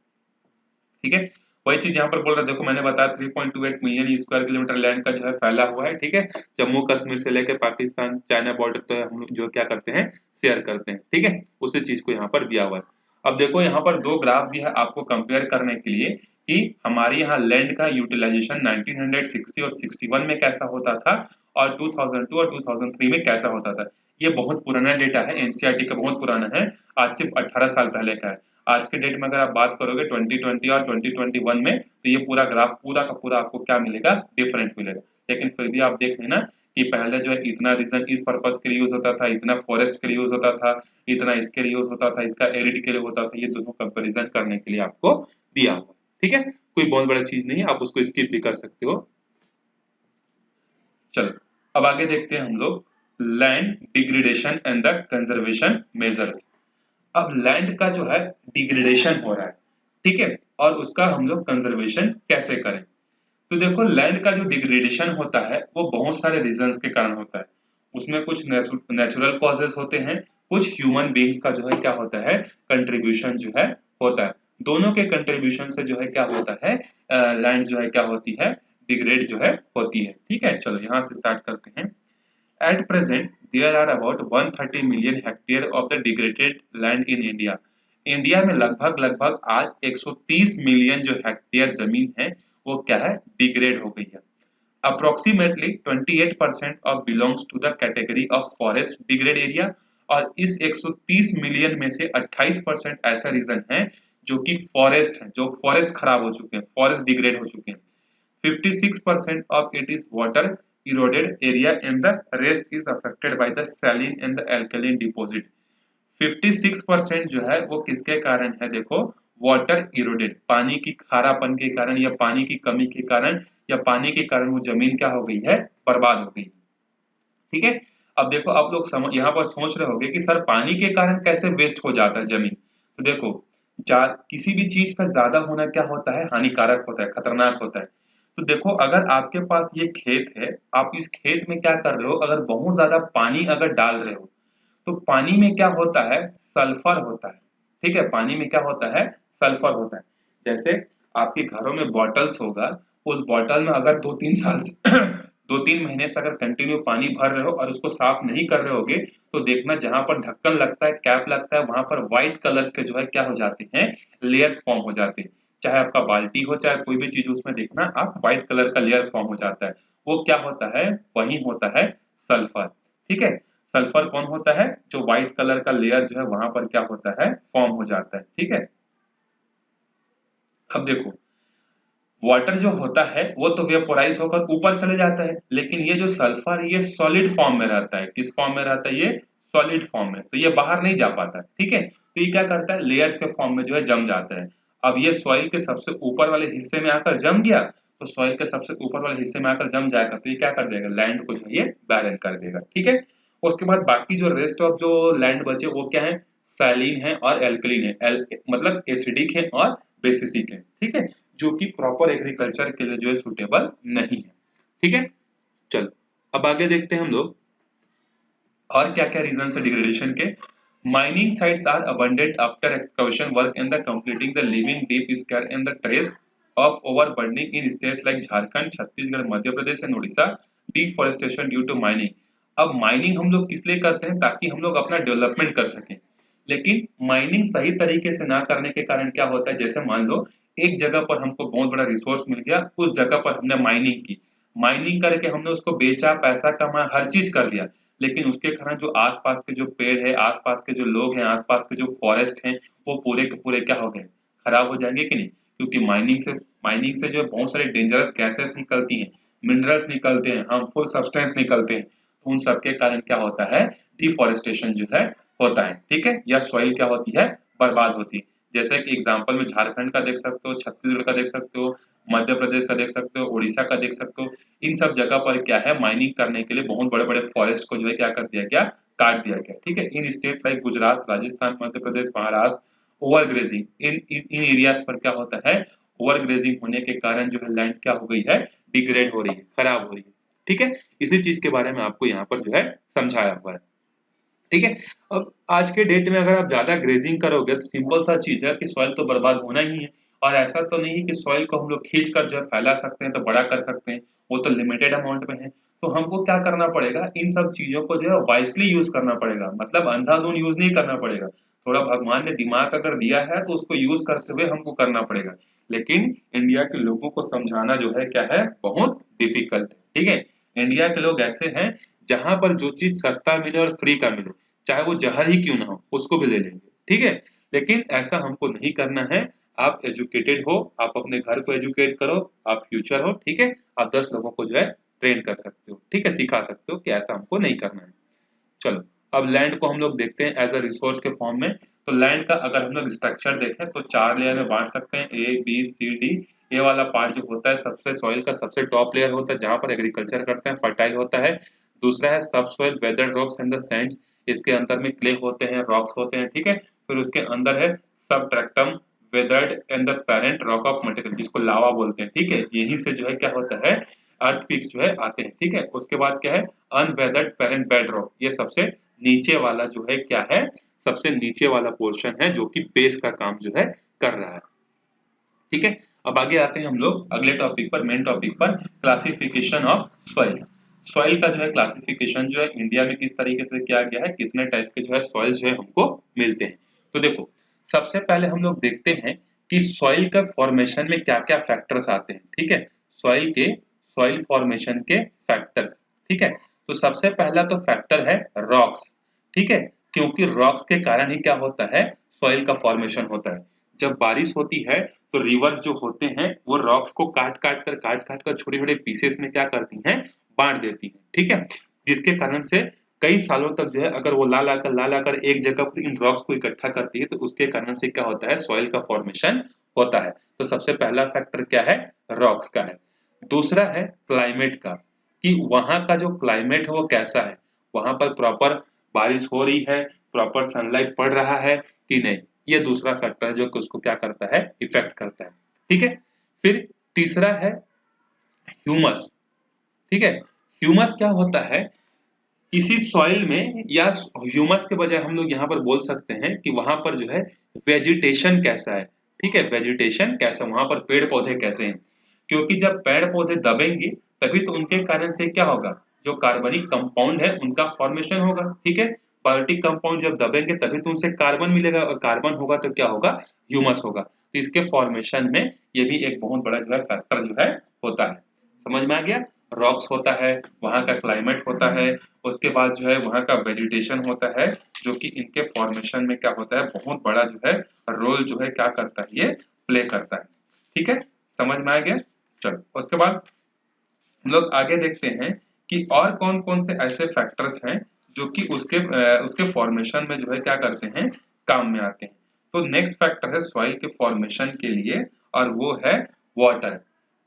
A: ठीक है। वही चीज यहाँ पर बोल रहा है, देखो मैंने बताया 3.28 मिलियन स्क्वायर किलोमीटर लैंड का जो है फैला हुआ है, ठीक है। जम्मू कश्मीर से लेकर पाकिस्तान चाइना बॉर्डर तो हम लोग जो क्या करते हैं, शेयर करते हैं, ठीक है। उसी चीज को यहाँ पर दिया हुआ है। अब देखो यहाँ पर दो ग्राफ भी है आपको कंपेयर करने के लिए कि हमारे यहाँ लैंड का यूटिलाइजेशन 1960 और 61 में कैसा होता था और 2002 और 2003 में कैसा होता था। ये बहुत पुराना डेटा है, एनसीईआरटी का बहुत पुराना है, आज से 18 साल पहले का है। आज के डेट में अगर आप बात करोगे 2020 और 2021 में, तो ये पूरा ग्राफ पूरा का पूरा आपको क्या मिलेगा, डिफरेंट मिलेगा। लेकिन फिर भी आप देख लेना कि पहले जो है इतना रीजन इस पर्पज के लिए यूज होता था, इतना फॉरेस्ट के लिए यूज होता था, इतना इसके लिए यूज होता था, इसका एरिड के लिए होता था, ये दोनों कंपेरिजन करने के लिए आपको दिया हुआ, ठीक है। कोई बहुत बड़ा चीज नहीं है, आप उसको स्किप भी कर सकते हो। चलो अब आगे देखते हैं हम लोग land degradation and the conservation measures. अब लैंड का जो है डिग्रेडेशन हो रहा है, ठीक है, और उसका हम लोग कंजर्वेशन कैसे करें। तो देखो लैंड का जो डिग्रेडेशन होता है वो बहुत सारे रीजंस के कारण होता है। उसमें कुछ नेचुरल कॉजेस होते हैं, कुछ ह्यूमन बीइंग्स का जो है क्या होता है, कंट्रीब्यूशन जो है होता है। दोनों के कंट्रीब्यूशन से जो है क्या होता है, लैंड जो है क्या होती है, डिग्रेड जो है होती है, ठीक है। चलो यहाँ से स्टार्ट करते हैं। At present, there are about 130 million hectare of the degraded land in India। India में लगभग लगभग आज 130 मिलियन जो हेक्टेयर जमीन है वो क्या है, डिग्रेड हो गई है। Approximately 28% of belongs to the category of forest degrade area. और इस 130 मिलियन में से 28% ऐसा रीजन है जो कि फॉरेस्ट है, जो फॉरेस्ट खराब हो चुके हैं, फॉरेस्ट डिग्रेड हो चुके हैं। 56% of it is water eroded area and the rest is affected by the saline and the alkaline deposit। 56% जो है वो किसके कारण है, देखो वाटर इरोडेड, पानी की खारापन के कारण या पानी की कमी के कारण या पानी के कारण वो जमीन क्या हो गई है, बर्बाद हो गई, ठीक है। अब देखो आप लोग यहाँ पर सोच रहे होंगे कि सर पानी के कारण कैसे वेस्ट हो जाता है जमीन। तो देखो किसी भी चीज का ज्यादा होना क्या होता है, हानिकारक होता है, खतरनाक होता है। तो देखो अगर आपके पास ये खेत है, आप इस खेत में क्या कर रहे हो, अगर बहुत ज्यादा पानी अगर डाल रहे हो तो पानी में क्या होता है, सल्फर होता है, ठीक है। पानी में क्या होता है, सल्फर होता है। जैसे आपके घरों में बॉटल्स होगा, उस बॉटल में अगर 2-3 साल से 2-3 महीने से अगर कंटिन्यू पानी भर रहे हो और उसको साफ नहीं कर रहे होगे, तो देखना जहां पर ढक्कन लगता है, कैप लगता है, वहां पर व्हाइट कलर्स के जो है क्या हो जाते हैं, लेयर्स फॉर्म हो जाते हैं। चाहे आपका बाल्टी हो चाहे कोई भी चीज, उसमें देखना आप व्हाइट कलर का लेयर फॉर्म हो जाता है। वो क्या होता है, वही होता है सल्फर, ठीक है। सल्फर कौन होता है, जो व्हाइट कलर का लेयर जो है वहां पर क्या होता है, फॉर्म हो जाता है, ठीक है। अब देखो वाटर जो होता है वो तो वेपोराइज होकर ऊपर चले जाता है, लेकिन ये जो सल्फर ये सॉलिड फॉर्म में रहता है। किस फॉर्म में रहता है, ये सॉलिड फॉर्म में, तो ये बाहर नहीं जा पाता, ठीक है। तो ये क्या करता है, लेयर्स के फॉर्म में जो है जम जाता है। अब ये सॉइल के सबसे ऊपर वाले हिस्से में आकर जम गया, तो सॉइल के सबसे ऊपर वाले हिस्से में आकर जम जाएगा, तो ये क्या कर देगा, लैंड को जो है ये बैरन कर देगा, ठीक है। उसके बाद बाकी जो रेस्ट ऑफ जो लैंड बचे वो क्या है, सैलिन है और एल्कलिन है, मतलब एसिडिक है और बेसिसिक है, ठीक है, जो कि प्रॉपर एग्रीकल्चर के लिए जो है सुटेबल नहीं है, ठीक है। चलो अब आगे देखते हैं हम लोग और क्या क्या रीजन है डिग्रेडेशन के। Mining sites are abundant after excavation work in the completing the leaving deep scars in the trace of overburdening in states like Jharkhand, Chhattisgarh, Madhya Pradesh and Orissa, deforestation due to mining. अब माइनिंग हम लोग किस लिए करते हैं, ताकि हम लोग अपना डेवलपमेंट कर सकें, लेकिन माइनिंग सही तरीके से ना करने के कारण क्या होता है, जैसे मान लो एक जगह पर हमको बहुत बड़ा रिसोर्स मिल गया, उस जगह पर हमने माइनिंग की, माइनिंग करके हमने उसको बेचा, पैसा कमाया, हर चीज कर दिया, लेकिन उसके कारण जो आसपास के जो पेड़ है, आसपास के जो लोग हैं, आसपास के जो फॉरेस्ट हैं, वो पूरे के पूरे क्या हो गए, खराब हो जाएंगे कि नहीं, क्योंकि माइनिंग से जो है बहुत सारे डेंजरस गैसेस निकलती हैं, मिनरल्स निकलते हैं, हार्मफुल सब्सटेंस निकलते हैं, तो उन सब के कारण क्या होता है, डिफॉरेस्टेशन जो है होता है, ठीक है, या सॉइल क्या होती है, बर्बाद होती है। जैसे कि एग्जांपल में झारखंड का देख सकते हो, छत्तीसगढ़ का देख सकते हो, मध्य प्रदेश का देख सकते हो, उड़ीसा का देख सकते हो, इन सब जगह पर क्या है, माइनिंग करने के लिए बहुत बड़े बड़े फॉरेस्ट को जो है क्या कर दिया गया, काट दिया गया, ठीक है। इन state like Gujarat, Rajasthan, Madhya Pradesh, Maharashtra, overgrazing इन एरियाज पर क्या होता है, ओवरग्रेजिंग होने के कारण जो है लैंड क्या हो गई है, डिग्रेड हो रही है, खराब हो रही है, ठीक है। इसी चीज के बारे में आपको यहाँ पर जो है समझाया हुआ है, ठीक है। अब आज के डेट में अगर आप ज्यादा ग्रेजिंग करोगे तो सिंपल सा चीज है कि सॉइल तो बर्बाद होना ही है, और ऐसा तो नहीं है कि सॉइल को हम लोग खींच कर जो है फैला सकते हैं, तो बड़ा कर सकते हैं, वो तो लिमिटेड अमाउंट में है। तो हमको क्या करना पड़ेगा, इन सब चीजों को जो है वाइसली यूज करना पड़ेगा, मतलब अंधाधुंध यूज नहीं करना पड़ेगा, थोड़ा भगवान ने दिमाग अगर दिया है तो उसको यूज करते हुए हमको करना पड़ेगा। लेकिन इंडिया के लोगों को समझाना जो है क्या है, बहुत डिफिकल्ट है, ठीक है। इंडिया के लोग ऐसे हैं जहां पर जो चीज सस्ता मिले और फ्री का मिले, चाहे वो जहर ही क्यों ना हो, उसको भी ले लेंगे, ठीक है। लेकिन ऐसा हमको नहीं करना है। आप एजुकेटेड हो, आप अपने घर को एजुकेट करो, आप फ्यूचर हो, ठीक है, आप 10 लोगों को जो है ट्रेन कर सकते हो, ठीक है, सिखा सकते हो कि ऐसा हमको नहीं करना है। चलो अब लैंड को हम लोग देखते हैं एज अ रिसोर्स के फॉर्म में। तो लैंड का अगर हम लोग स्ट्रक्चर देखें तो 4 लेयर में बांट सकते हैं, ए बी सी डी। ए वाला पार्ट जो होता है सबसे सॉइल का सबसे टॉप लेयर होता है, जहां पर एग्रीकल्चर करते हैं, फर्टाइल होता है। दूसरा है सब soil, weathered rocks and the Sands, इसके अंदर में क्ले होते हैं, रॉक्स होते हैं, ठीक है। फिर उसके अंदर है सब ट्रैक्टम, weathered and the parent rock of material, जिसको लावा बोलते हैं, ठीक है। यहीं से जो है क्या होता है, अर्थ पीक्स जो है आते हैं, ठीक है। उसके बाद क्या है, अनवेदर्ड पेरेंट बेड रॉक, ये सबसे नीचे वाला जो है क्या है, सबसे नीचे वाला पोर्शन है जो कि बेस का काम जो है कर रहा है, ठीक है। अब आगे आते हैं हम लोग अगले टॉपिक पर, मेन टॉपिक पर, क्लासिफिकेशन ऑफ सॉइल्स। सॉइल का जो है क्लासिफिकेशन जो है इंडिया में किस तरीके से किया गया है, कितने टाइप के जो है सॉइल्स जो है हमको मिलते हैं। तो देखो सबसे पहले हम लोग देखते हैं कि सॉइल का फॉर्मेशन में क्या क्या फैक्टर्स आते हैं, ठीक है। सॉइल फॉर्मेशन के फैक्टर्स, ठीक है। तो सबसे पहला तो फैक्टर है रॉक्स, ठीक है, क्योंकि रॉक्स के कारण ही क्या होता है, सॉइल का फॉर्मेशन होता है। जब बारिश होती है तो रिवर्स जो होते हैं वो रॉक्स को काट काट कर छोटे छोटे पीसेस में क्या करती हैं, बांट देती हैं, ठीक है। जिसके कारण से कई सालों तक जो है अगर वो ला ला कर एक जगह पर इन रॉक्स को इकट्ठा करती है, तो उसके कारण से क्या होता है, सॉइल का फॉर्मेशन होता है। तो सबसे पहला फैक्टर क्या है, रॉक्स का है। दूसरा है क्लाइमेट का, कि वहां का जो क्लाइमेट है वो कैसा है, वहां पर प्रॉपर बारिश हो रही है, प्रॉपर सनलाइट पड़ रहा है कि नहीं, ये दूसरा फैक्टर है जो कि उसको क्या करता है, इफेक्ट करता है, ठीक है। फिर तीसरा है ह्यूमस, ठीक है। ह्यूमस क्या होता है, किसी सॉइल में, या ह्यूमस के बजाय हम लोग यहाँ पर बोल सकते हैं कि वहां पर जो है वेजिटेशन कैसा है, ठीक है, वेजिटेशन कैसा, वहां पर पेड़ पौधे कैसे हैं। क्योंकि जब पेड़ पौधे दबेंगे तभी तो उनके कारण से क्या होगा, जो कार्बनिक कंपाउंड है उनका फॉर्मेशन होगा, ठीक है। बायोटिक कंपाउंड जब दबेंगे तभी तो उनसे कार्बन मिलेगा, और कार्बन होगा तो क्या होगा, ह्यूमस होगा। तो इसके फॉर्मेशन में ये भी एक बहुत बड़ा जो है फैक्टर जो है होता है। समझ में आ गया, रॉक्स होता है, वहाँ का क्लाइमेट होता है, उसके बाद जो है वहाँ का वेजिटेशन होता है, जो कि इनके फॉर्मेशन में क्या होता है, बहुत बड़ा जो है रोल जो है क्या करता है, ये प्ले करता है, ठीक है। समझ में आ गया। चलो उसके बाद हम लोग आगे देखते हैं कि और कौन कौन से ऐसे फैक्टर्स हैं जो कि उसके फॉर्मेशन में जो है क्या करते हैं, काम में आते हैं। तो नेक्स्ट फैक्टर है सॉइल के फॉर्मेशन के लिए, और वो है वाटर।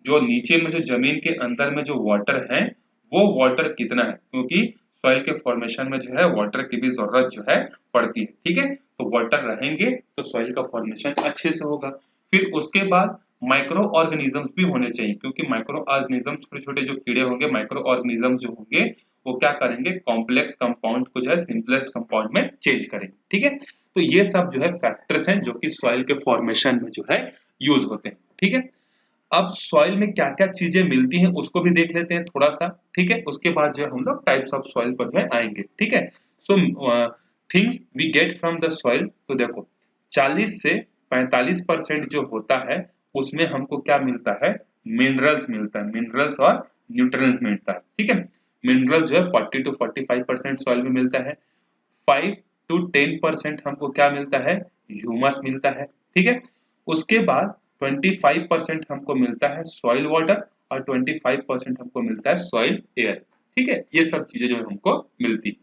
A: जो नीचे में जो जमीन के अंदर में जो वाटर है वो वाटर कितना है, क्योंकि सॉइल के फॉर्मेशन में जो है वाटर की भी जरूरत जो है पड़ती है। ठीक है, तो वाटर रहेंगे तो सॉइल का फॉर्मेशन अच्छे से होगा। फिर उसके बाद माइक्रो ऑर्गेनिजम्स भी होने चाहिए, क्योंकि माइक्रो ऑर्गेनिज्म छोटे छोटे जो कीड़े होंगे, माइक्रो ऑर्गेनिज्म जो होंगे वो क्या करेंगे, कॉम्प्लेक्स कंपाउंड को जो है सिंपलेस्ट कंपाउंड में चेंज करेंगे। ठीक है, तो ये सब जो है फैक्टर्स हैं जो कि सॉइल के फॉर्मेशन में जो है यूज होते हैं। ठीक है, अब सॉइल में क्या क्या चीजें मिलती हैं उसको भी देख लेते हैं थोड़ा सा। ठीक है, उसके बाद जो है हम लोग टाइप्स ऑफ सॉइल पर जो है आएंगे। ठीक है, so things we get from the soil, तो देखो 40 से 45% जो होता है उसमें हमको क्या मिलता है, मिनरल्स मिलता है, मिनरल्स और न्यूट्रिएंट्स मिलता है। ठीक है, मिनरल जो है 40 to 45% सॉइल में मिलता है। 5 to 10% हमको क्या मिलता है, ह्यूमस मिलता है। ठीक है, उसके बाद 25% हमको मिलता है सॉइल वाटर, और 25% हमको मिलता है सॉइल एयर। ठीक है, ये सब चीजें जो हमको मिलती।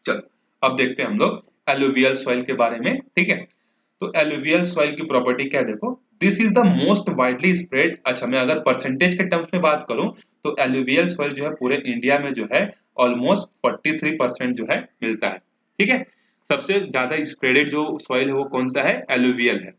A: चलो अब देखते हैं हम लोग एलुवियल सॉइल के बारे में। ठीक है, तो एलुवियल सॉइल की प्रॉपर्टी क्या है, देखो this is the most widely spread. अच्छा, मैं अगर परसेंटेज के टर्म्स में बात करूं तो एलुवियल सॉइल जो है पूरे इंडिया में जो है ऑलमोस्ट 43% जो है मिलता है। ठीक है, सबसे ज्यादा स्प्रेडेड जो सॉइल है वो कौन सा है, एलुवियल है।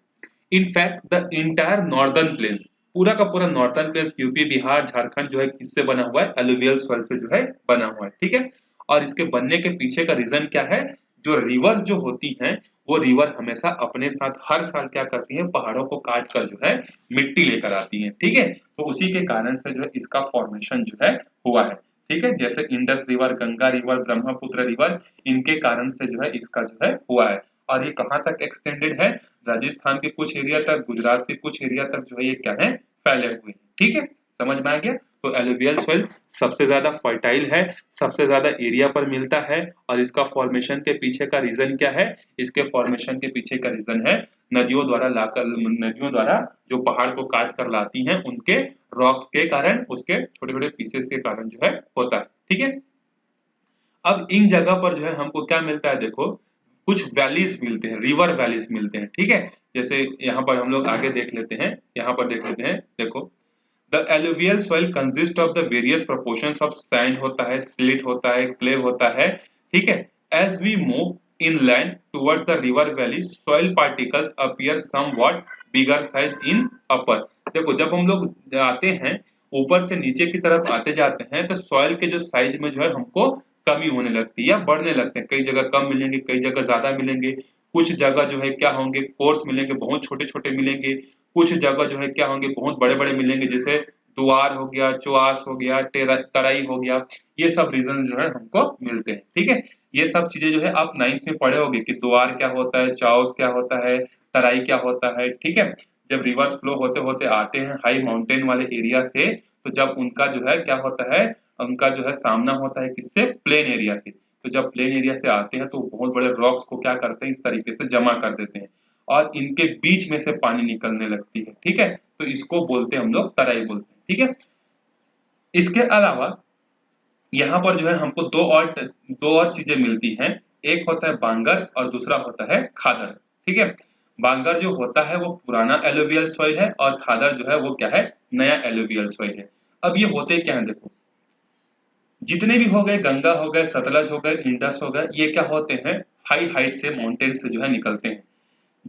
A: In fact the entire northern plains, पूरा का पूरा northern plains UP Bihar Jharkhand जो है किससे बना हुआ है, एलुवियल सॉइल से जो है बना हुआ है। ठीक है, और इसके बनने के पीछे का रीजन क्या है, जो रिवर्स जो होती हैं वो रिवर हमेशा अपने साथ हर साल क्या करती है, पहाड़ों को काट कर जो है मिट्टी लेकर आती है। ठीक है, तो उसी के कारण से जो है इसका फॉर्मेशन जो है हुआ है। ठीक है, जैसे Indus river, Ganga river, Brahmaputra river, इनके कारण से जो है इसका जो है हुआ है। और ये कहाँ तक एक्सटेंडेड है, राजस्थान के कुछ एरिया तक, गुजरात के कुछ एरिया तक जो है ये क्या है, फैले हुए हैं। ठीक है, समझ में आ गया। तो एलुवियल सॉइल सबसे ज्यादा फर्टाइल है, सबसे ज्यादा एरिया पर मिलता है, और इसका फॉर्मेशन के पीछे का रीजन क्या है, इसके फॉर्मेशन के पीछे का रीजन है नदियों द्वारा जो पहाड़ को काट कर लाती हैं उनके रॉक्स के कारण, उसके छोटे छोटे पीसेस के कारण जो है होता है। ठीक है, अब इन जगह पर जो है हमको क्या मिलता है, देखो कुछ वैलीज मिलते हैं, रिवर वैलीज मिलते हैं। ठीक है, जैसे यहाँ पर हम लोग आगे देख लेते हैं, यहाँ पर देख लेते हैं, देखो the alluvial soil consist of the various proportions of sand होता है, सिलिट होता है, क्ले होता है। ठीक है, as we move inland towards the river valley soil particles appear somewhat bigger size in upper. देखो जब हम लोग आते हैं ऊपर से नीचे की तरफ आते जाते हैं तो सॉइल के जो साइज में जो है हमको कमी होने लगती है या बढ़ने लगते हैं। कई जगह कम मिलेंगे, कई जगह ज्यादा मिलेंगे, कुछ जगह जो है क्या होंगे, कोर्स मिलेंगे, बहुत छोटे छोटे मिलेंगे, कुछ जगह जो है क्या होंगे, बहुत बड़े बड़े मिलेंगे, जैसे दुआर हो गया, चुआस हो गया, तराई हो गया, ये सब रीजन जो है हमको मिलते हैं। ठीक है, ये सब चीजें जो है आप 9th में पढ़े होंगे कि दुआर क्या होता है, चाओस क्या होता है, तराई क्या होता है। ठीक है, जब रिवर्स फ्लो होते होते आते हैं हाई माउंटेन वाले एरिया से, तो जब उनका जो है क्या होता है, उनका जो है सामना होता है किससे, प्लेन एरिया से। तो जब प्लेन एरिया से आते हैं तो बहुत बड़े रॉक्स को क्या करते हैं, इस तरीके से जमा कर देते हैं और इनके बीच में से पानी निकलने लगती है। ठीक है, तो इसको बोलते हैं हम लोग तराई बोलते हैं। ठीक है, इसके अलावा यहाँ पर जो है हमको दो और चीजें मिलती हैं, एक होता है बांगर और दूसरा होता है खादर। ठीक है, बांगर जो होता है वो पुराना एलुवियल सॉइल है और खादर जो है वो क्या है, नया एलुवियल सॉइल है। अब ये होते क्या है, देखो जितने भी हो गए, गंगा हो गए, सतलज हो गए, इंडस हो गए, ये क्या होते हैं, हाई हाइट से, माउंटेन से जो है निकलते हैं।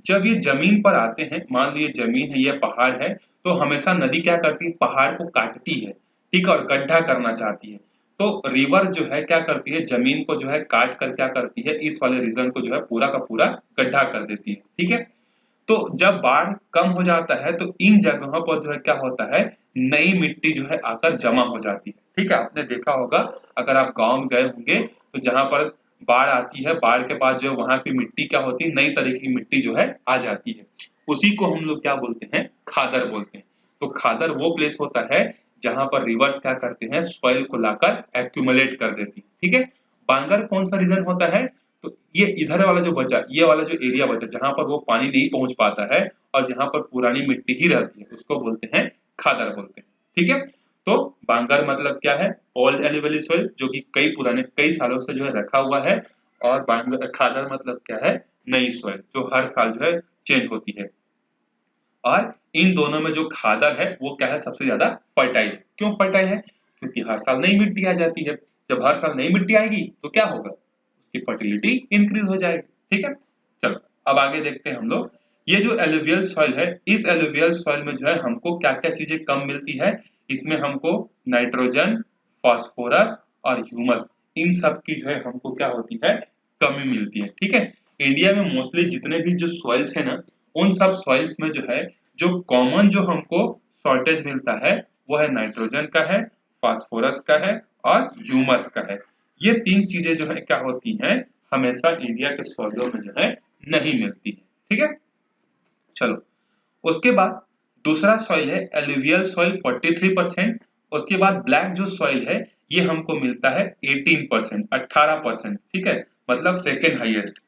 A: जब ये जमीन पर आते हैं, मान लीजिए जमीन है, ये पहाड़ है, तो हमेशा नदी क्या करती है, पहाड़ को काटती है। ठीक है, और गड्ढा करना चाहती है। तो रिवर जो है क्या करती है, जमीन को जो है काट कर क्या करती है, इस वाले रीजन को जो है पूरा का पूरा गड्ढा कर देती है। ठीक है, तो जब बाढ़ कम हो जाता है तो इन जगहों पर जो है क्या होता है, नई मिट्टी जो है आकर जमा हो जाती है। ठीक है, आपने देखा होगा अगर आप गांव में गए होंगे तो जहां पर बाढ़ आती है, बाढ़ के बाद जो है वहां की मिट्टी क्या होती है, नई तरह की मिट्टी जो है आ जाती है। उसी को हम लोग क्या बोलते हैं, खादर बोलते हैं। तो खादर वो प्लेस होता है जहां पर रिवर्स क्या करते हैं, सॉइल को लाकर एक्यूमुलेट कर देती है। ठीक है, बांगर कौन सा रीजन होता है, तो ये इधर वाला जो बचा, ये वाला जो एरिया बचा जहां पर वो पानी नहीं पहुंच पाता है और जहां पर पुरानी मिट्टी ही रहती है, उसको बोलते हैं खादर बोलते हैं। ठीक है, तो बांगर मतलब क्या है, ओल्ड एलुवियल सॉइल, जो कि कई सालों से जो है रखा हुआ है, और बांगर खादर मतलब क्या है, नई सॉइल जो हर साल जो है चेंज होती है। और इन दोनों में जो खादर है वो क्या है, सबसे ज्यादा फर्टाइल है। क्यों फर्टाइल है, क्योंकि हर साल नई मिट्टी आ जाती है। जब हर साल नई मिट्टी आएगी तो क्या होगा, उसकी फर्टिलिटी इंक्रीज हो जाएगी। ठीक है, चलो अब आगे देखते हैं हम लोग। ये जो एलुवियल सॉइल है, इस एलुवियल सॉइल में जो है हमको क्या क्या चीजें कम मिलती है, इसमें हमको नाइट्रोजन, फास्फोरस और ह्यूमस, इन सब की जो है हमको क्या होती है, कमी मिलती है। ठीक है, इंडिया में मोस्टली जितने भी जो सॉइल्स है ना, उन सब सॉइल्स में जो है जो कॉमन जो हमको शॉर्टेज मिलता है वो है नाइट्रोजन का है, फास्फोरस का है और ह्यूमस का है। ये तीन चीजें जो है क्या होती हैं, हमेशा इंडिया के सॉइलों में जो है नहीं मिलती है। ठीक है, चलो उसके बाद दूसरा सॉइल है एलुवियल सॉइल 43%। उसके बाद ब्लैक जो सॉइल है ये हमको मिलता है 18%, 18%। ठीक है, मतलब सेकेंड हाईएस्ट।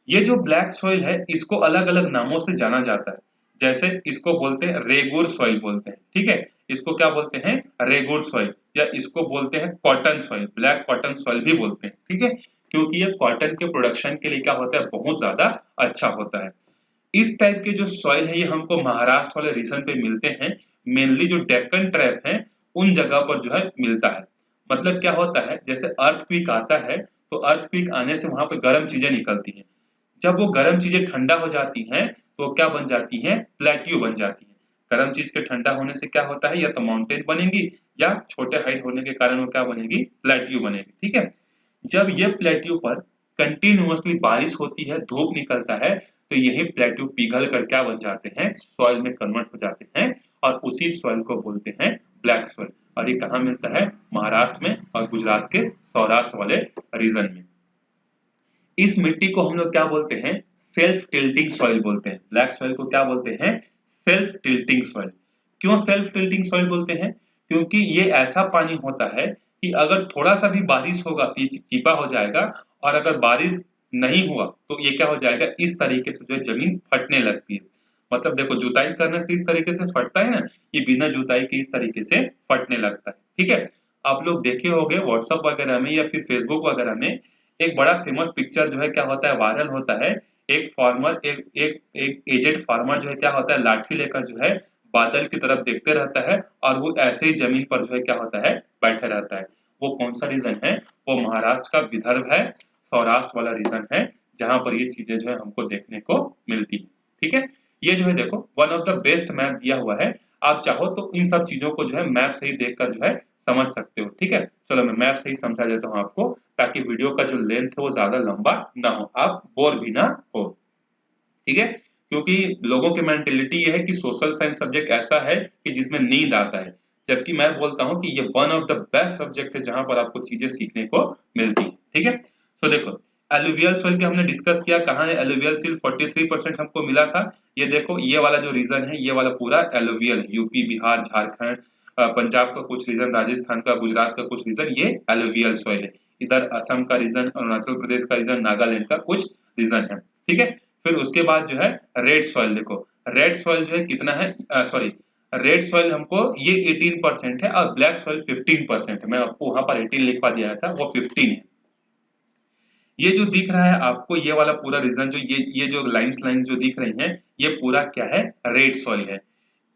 A: ये जो ब्लैक सॉइल है इसको अलग अलग नामों से जाना जाता है। जैसे इसको बोलते हैं रेगुर सॉइल बोलते हैं। ठीक है, इसको क्या बोलते हैं, रेगुर सॉइल, या इसको बोलते हैं cotton soil, black cotton soil भी बोलते हैं। ठीक है, क्योंकि ये कॉटन के प्रोडक्शन के लिए क्या होता है, बहुत ज्यादा अच्छा होता है। इस टाइप के जो सॉइल है ये हमको महाराष्ट्र वाले रीजन पे मिलते हैं। मेनली जो डेक्कन ट्रैप है उन जगह पर जो है मिलता है। मतलब क्या होता है, जैसे अर्थक्वेक आता है तो अर्थक्वेक आने से वहां पे गर्म चीजें निकलती हैं। जब वो गर्म चीजें ठंडा हो जाती हैं तो क्या बन जाती हैं, प्लेट्यू बन जाती हैं। गर्म चीज के ठंडा होने से क्या होता है, या तो माउंटेन बनेगी या छोटे हाइट होने के कारण वो क्या बनेगी, प्लेट्यू बनेगी। ठीक है, जब ये प्लेट्यू पर कंटिन्यूअसली बारिश होती है, धूप निकलता है, तो यही प्लेट्यू पिघल कर क्या बन जाते हैं, सॉइल में कन्वर्ट हो जाते हैं, और उसी सॉइल को बोलते हैं ब्लैक सॉइल। और ये कहाँ मिलता है, महाराष्ट्र में और गुजरात के सौराष्ट्र वाले रीजन में। इस मिट्टी को हम लोग क्या बोलते हैं, सेल्फ टिल्टिंग सॉइल बोलते हैं। ब्लैक सॉइल को क्या बोलते हैं, सेल्फ टिल्टिंग सॉइल। क्यों सेल्फ टिल्टिंग सॉइल बोलते हैं, क्योंकि ये ऐसा पानी होता है कि अगर थोड़ा सा भी बारिश होगा तो ये चिपचिपा हो जाएगा, और अगर बारिश नहीं हुआ तो ये क्या हो जाएगा, इस तरीके से जो है जमीन फटने लगती है। मतलब देखो जुताई करने से इस तरीके से फटता है ना, ये बिना जुताई के इस तरीके से फटने लगता है। ठीक है, आप लोग देखे होंगे व्हाट्सएप वगैरह में या फिर फेसबुक वगैरह में, एक बड़ा फेमस पिक्चर जो है क्या होता है, वायरल होता है। एक फार्मर, एक एजेड फार्मर जो है क्या होता है, लाठी लेकर जो है बादल की तरफ देखते रहता है, और वो ऐसे ही जमीन पर जो है क्या होता है, बैठे रहता है। वो कौन सा रीजन है, वो महाराष्ट्र का विदर्भ है, सौराष्ट्र वाला रीजन है, जहां पर ये चीजें जो है हमको देखने को मिलती है। ठीक है, ये जो है देखो one of the best map दिया हुआ है। आप चाहो तो इन सब चीजों को जो है मैप से ही देखकर जो है समझ सकते हो। ठीक है, चलो मैं मैप से ही समझा देता हूँ आपको, ताकि वीडियो का जो लेंथ है वो ज्यादा लंबा ना हो, आप बोर भी ना हो। ठीक है, क्योंकि लोगों की मेंटेलिटी ये है कि सोशल साइंस सब्जेक्ट ऐसा है कि जिसमें नींद आता है, जबकि मैं बोलता हूँ कि ये one of the best subject है जहां पर आपको चीजें सीखने को मिलती है। ठीक है, तो देखो एलुवियल सोइल के हमने डिस्कस किया, कहाँ है एलुवियल सोइल, 43% हमको मिला था। ये देखो ये वाला जो रीजन है ये वाला पूरा एलुवियल, यूपी, बिहार, झारखंड, पंजाब का कुछ रीजन, राजस्थान का, गुजरात का कुछ रीजन, ये एलुवियल सोइल है। इधर असम का रीजन, अरुणाचल प्रदेश का रीजन, नागालैंड का कुछ रीजन है। ठीक है, फिर उसके बाद जो है रेड सॉइल, देखो रेड सॉइल जो है कितना है, सॉरी रेड सॉइल हमको ये 18% है, और ब्लैक सॉइल 15% है। मैं आपको वहां पर 18 लिखवा दिया था, वो 15 है। ये जो दिख रहा है आपको, ये वाला पूरा रीजन जो ये जो लाइंस जो दिख रही हैं, ये पूरा क्या है, रेड सॉइल है।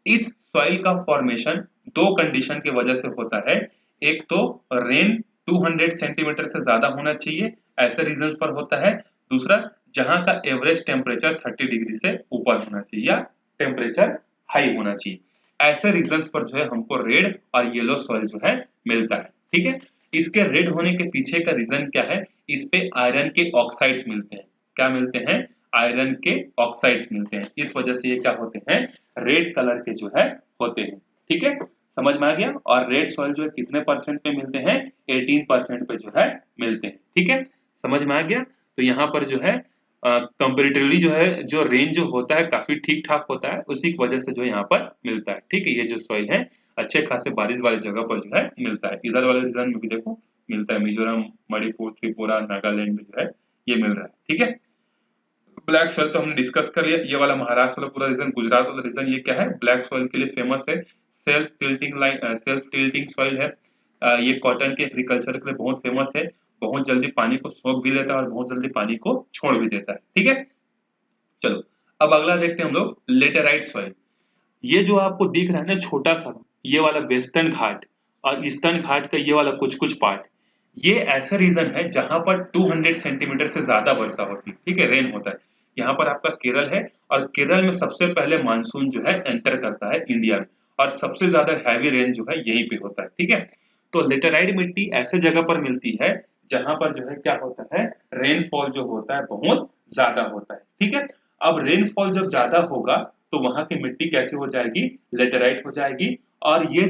A: इस सॉइल का फॉर्मेशन दो कंडीशन की वजह से होता है। एक तो रेन 200 सेंटीमीटर से ज्यादा होना चाहिए, ऐसे रीजन पर होता है। दूसरा, जहां का एवरेज टेम्परेचर 30 डिग्री से ऊपर होना चाहिए, या टेम्परेचर हाई होना चाहिए। ऐसे रीजन पर जो है हमको रेड और येलो सॉइल जो है मिलता है। ठीक है, इसके रेड होने के पीछे का रीजन क्या है, इस पे आयरन के ऑक्साइड्स मिलते हैं। क्या मिलते हैं, आयरन के ऑक्साइड्स मिलते हैं, इस वजह से ये क्या होते हैं, रेड कलर के जो है होते हैं। ठीक है, समझ में आ गया। और रेड सॉइल जो है कितने परसेंट पे मिलते हैं, 18% पे जो है मिलते हैं। ठीक है, समझ में आ गया। तो यहाँ पर जो है कंपेरेटिवली जो है जो रेंज जो होता है काफी ठीक ठाक होता है, उसी की वजह से जो यहाँ पर मिलता है। ठीक है, ये जो सॉइल है अच्छे खासे बारिश वाली जगह पर जो है मिलता है। इधर वाले रीजन में भी देखो मिलता है, मिजोरम, मणिपुर, त्रिपुरा, नागालैंड में जो है ये मिल रहा है। ठीक है, ब्लैक सॉइल तो हमने डिस्कस कर लिया। ये वाला महाराष्ट्र वाला पूरा रीजन, गुजरात वाला रीजन, ये क्या है, ब्लैक सॉइल के लिए फेमस है। सेल्फ टिल्टिंग सॉइल है। ये कॉटन के एग्रीकल्चर के लिए बहुत फेमस है, बहुत जल्दी पानी को सोख भी लेता है और बहुत जल्दी पानी को छोड़ भी देता है। ठीक है, चलो अब अगला देखते हैं हम लोग, लेटेराइट सॉइल। ये जो आपको दिख रहा है ना छोटा सा, ये वाला वेस्टर्न घाट और ईस्टर्न घाट का ये वाला कुछ कुछ पार्ट, ये ऐसा रीजन है जहां पर 200 सेंटीमीटर से ज्यादा वर्षा होती है। ठीक है, रेन होता है। यहाँ पर आपका केरल है और केरल में सबसे पहले मानसून जो है एंटर करता है इंडिया में, और सबसे ज्यादा हैवी रेन जो है यहीं पे होता है। ठीक है, तो लेटेराइट मिट्टी ऐसे जगह पर मिलती है जहां पर जो है क्या होता है, रेनफॉल जो होता है बहुत ज्यादा होता है। ठीक है, अब रेनफॉल जब ज्यादा होगा तो वहां की मिट्टी कैसे हो जाएगी, लेटेराइट हो जाएगी। और ये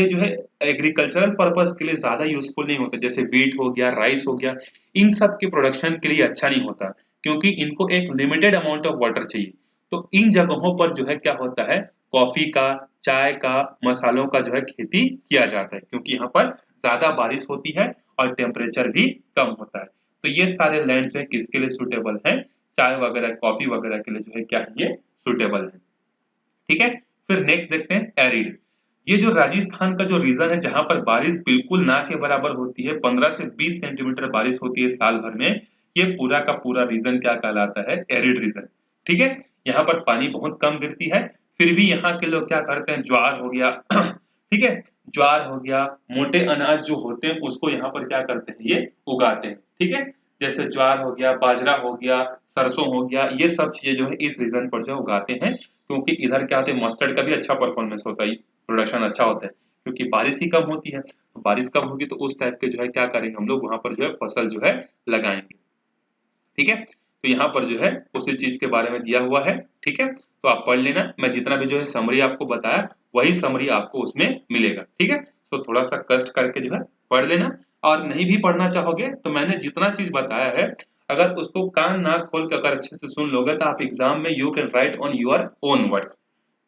A: जो है एग्रीकल्चरल पर्पस के लिए ज्यादा यूजफुल नहीं होता, जैसे व्हीट हो गया, राइस हो गया, इन सब के प्रोडक्शन के लिए अच्छा नहीं होता, क्योंकि इनको एक लिमिटेड अमाउंट ऑफ वाटर चाहिए। तो इन जगहों पर जो है क्या होता है, कॉफी का, चाय का, मसालों का जो है खेती किया जाता है, क्योंकि यहाँ पर ज्यादा बारिश होती है और टेम्परेचर भी कम होता है। तो ये सारे लैंड जो है किसके लिए सुटेबल है, चाय वगैरह, कॉफी वगैरह के लिए जो है क्या है, ये सुटेबल है। ठीक है, फिर नेक्स्ट देखते हैं एरिड। ये जो राजस्थान का जो रीजन है जहां पर बारिश बिल्कुल ना के बराबर होती है, 15 से 20 सेंटीमीटर बारिश होती है साल भर में, ये पूरा का पूरा रीजन क्या कहलाता है, एरिड रीजन। ठीक है, यहाँ पर पानी बहुत कम गिरती है, फिर भी यहाँ के लोग क्या करते हैं, ज्वार हो गया ठीक है, ज्वार हो गया, मोटे अनाज जो होते हैं उसको यहाँ पर क्या करते हैं, ये उगाते हैं। ठीक है, जैसे ज्वार हो गया, बाजरा हो गया, सरसों हो गया, ये सब चीजें जो है इस रीजन पर जो है उगाते हैं, क्योंकि इधर क्या होता है, मस्टर्ड का भी अच्छा परफॉर्मेंस होता है, प्रोडक्शन अच्छा होता है, क्योंकि बारिश ही कम होती है। तो बारिश कम होगी तो उस टाइप के जो है क्या करेंगे हम लोग, वहां पर जो है फसल जो है लगाएंगे। ठीक है, तो यहाँ पर जो है उसी चीज के बारे में दिया हुआ है। ठीक है, तो आप पढ़ लेना, मैं जितना भी जो है समरी आपको बताया वही समरी आपको उसमें मिलेगा। ठीक है, तो थोड़ा सा कष्ट करके जो है पढ़ लेना, और नहीं भी पढ़ना चाहोगे तो मैंने जितना चीज बताया है, अगर उसको कान नाक खोल कर अगर अच्छे से सुन लोगे तो आप एग्जाम में you can write on your own words.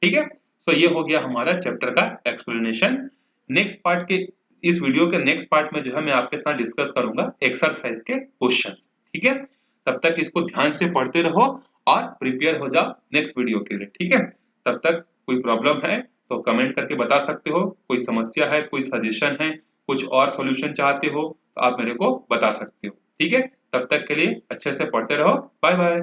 A: ठीक है, तो ये हो गया हमारा चैप्टर का एक्सप्लेनेशन। नेक्स्ट पार्ट के, इस वीडियो के नेक्स्ट पार्ट में जो है मैं आपके साथ डिस्कस करूंगा एक्सरसाइज के क्वेश्चंस। ठीक है, तब तक इसको ध्यान से पढ़ते रहो और प्रिपेयर हो जाओ नेक्स्ट वीडियो के लिए। ठीक है, तब तक कोई प्रॉब्लम है तो कमेंट करके बता सकते हो, कोई समस्या है, कोई सजेशन है, कुछ और सॉल्यूशन चाहते हो तो आप मेरे को बता सकते हो। ठीक है, तब तक के लिए अच्छे से पढ़ते रहो। Bye bye.